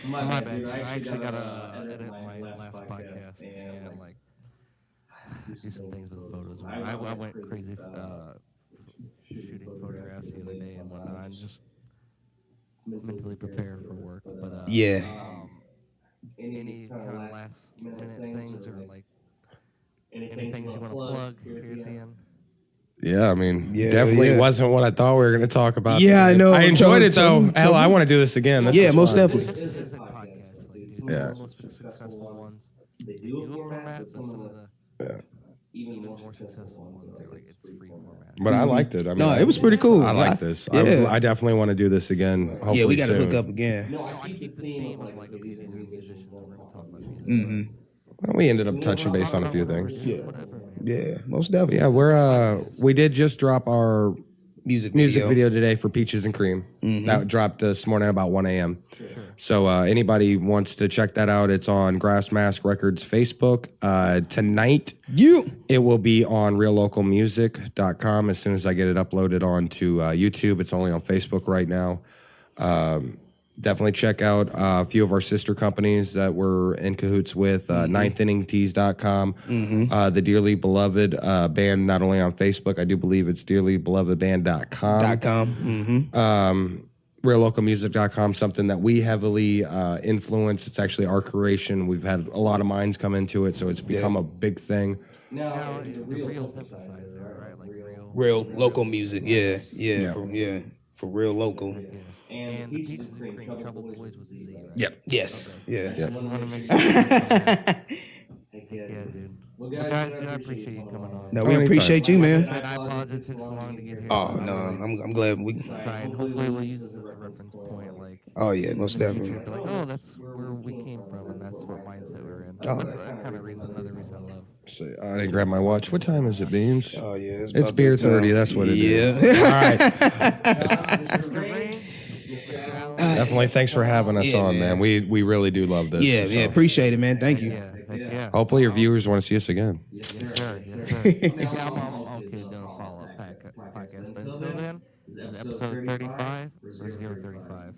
My bad. I actually got to edit my last podcast and like do some things with the photos. I went crazy shooting photographs the other day and whatnot, and just mentally prepare for work. But any kind of last minute things or like any things you want to plug here at the end? Yeah, I mean, definitely wasn't what I thought we were going to talk about. Yeah, today. I know. I enjoyed it though. Hell, I want to do this again. This most fun. definitely. This is a podcast. Like, Yeah. the most successful ones. They do a format, but some of the even more successful ones are like it's free format. But I liked it. I mean, No, it was pretty cool. I like this. Yeah. I definitely want to do this again. Hopefully We got to soon. hook up again. I keep the theme of like, okay, these are musicians, we're going to talk about music. Mm-hmm. Well, we ended up touching base on a few things. Yeah, most definitely. Yeah, we did just drop our music video today for Peaches and Cream. That dropped this morning about 1 a.m. So anybody wants to check that out, it's on Grass Mask Records Facebook. Tonight, it will be on reallocalmusic.com as soon as I get it uploaded onto YouTube. It's only on Facebook right now. Definitely check out a few of our sister companies that we're in cahoots with, ninethinningtees.com, the Dearly Beloved band, not only on Facebook, I do believe it's dearlybelovedband.com. Reallocalmusic.com, something that we heavily influence. It's actually our creation. We've had a lot of minds come into it, so it's become a big thing. Now, the real's emphasized there, right? Like real local music. For real local. And the Peaches and Cream, Trouble Boyz with the Z, right? Yep. Yes. Okay. Yeah. I just want to make sure. Yeah, dude. Well, guys, I appreciate you coming on. No, we appreciate you, man. I apologize it took so long to get here. Oh no, I'm glad we. Sorry, and hopefully we'll use this as a reference point, like. Oh yeah, most definitely. Be like, oh, that's where we came from, and that's what mindset we're in. Oh. That's another reason I love. So, I didn't grab my watch. What time is it, Beans? Oh yeah, It's beer 30. That's what it is. Yeah. All right. Mr. Rain, Mr. Allen. Definitely. Thanks for having us on, man. We really do love this. Yeah, appreciate it, man. Thank you. Yeah. Hopefully your viewers want to see us again. Yes, sir. I'm okay doing a follow-up podcast, but until then, this is episode 35 or 035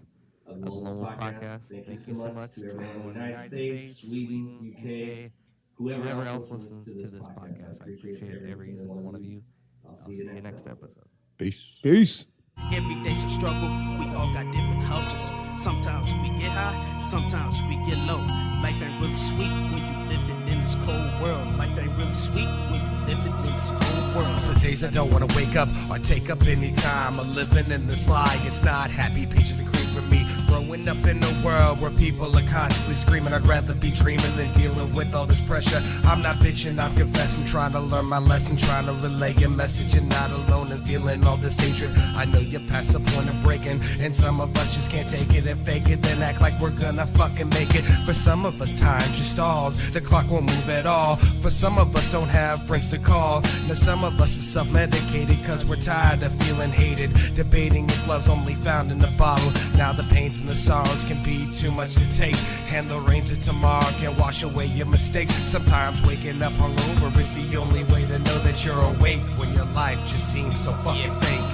of the Lone Wolf Podcast. Thank you so much to everyone in the United States, Sweden, UK, whoever else listens to this podcast. I appreciate every single one of you. I'll see you next episode. Peace. Every day's a struggle, we all got different hustles. Sometimes we get high, sometimes we get low. Life ain't really sweet when you living in this cold world. Life ain't really sweet when you living in this cold world. So days I don't want to wake up or take up any time. I'm living in this lie, it's not happy. Peaches and cream for me. Growing up in a world where people are constantly screaming, I'd rather be dreaming than dealing with all this pressure. I'm not bitching, I'm confessing, trying to learn my lesson, trying to relay a message and not alone and feeling all this hatred. I know you're past the point of breaking, and some of us just can't take it and fake it, then act like we're gonna fucking make it. For some of us, time just stalls, the clock won't move at all. For some of us, don't have friends to call. Now some of us are self-medicated, cause we're tired of feeling hated, debating if love's only found in the bottle. Now the pains and the sorrows can be too much to take, and the rains of tomorrow can wash away your mistakes. Sometimes waking up hungover is the only way to know that you're awake when your life just seems so fucking fake.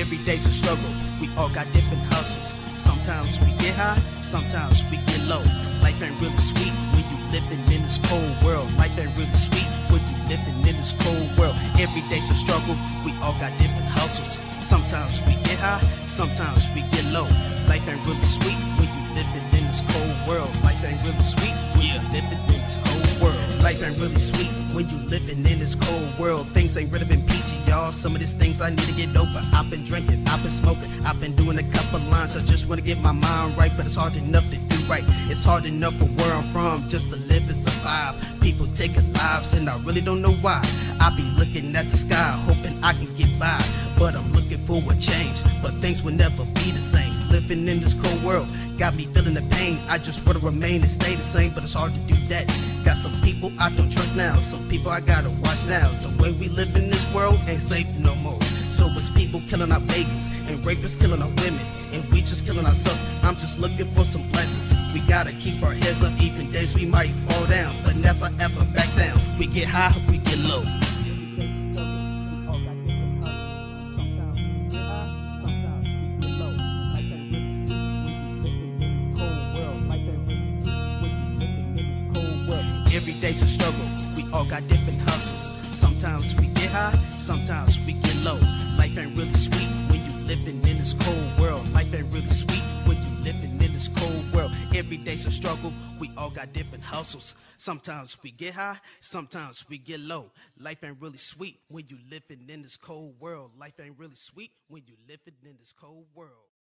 Every day's a struggle, we all got different hustles. Sometimes we get high, sometimes we get low. Life ain't really sweet when you living in this cold world. Life ain't really sweet when you living in this cold world. Every day's a struggle, we all got different hustles. Sometimes we get high, sometimes we get low. Life ain't really sweet when you living in this cold world. Life ain't really sweet when you living in this cold world. Life ain't really sweet when you living in this cold world. Things ain't really been peachy, y'all. Some of these things I need to get over. I've been drinking, I've been smoking, I've been doing a couple lines. I just wanna get my mind right, but it's hard enough to do right. It's hard enough for where I'm from just to live and survive. People taking lives and I really don't know why. I be looking at the sky, hoping I can get by, but I'm looking for a change. But things will never be the same. Living in this cold world got me feeling the pain. I just wanna remain and stay the same, but it's hard to do that. Got some people I don't trust now, some people I gotta watch now. The way we live in this world ain't safe no more. So it's people killing our babies and rapists killing our women, and we just killing ourselves. I'm just looking for some blessings. We gotta keep our heads up, even days we might fall down, but never ever back down. We get high, we get low. Every day's a struggle, we all got different hustles. Sometimes we get high, sometimes we get low. Life ain't really sweet when you living in this cold world. Life ain't really sweet when you living in this cold world. Every day's a struggle, we all got different hustles. Sometimes we get high, sometimes we get low. Life ain't really sweet when you living in this cold world. Life ain't really sweet when you living in this cold world.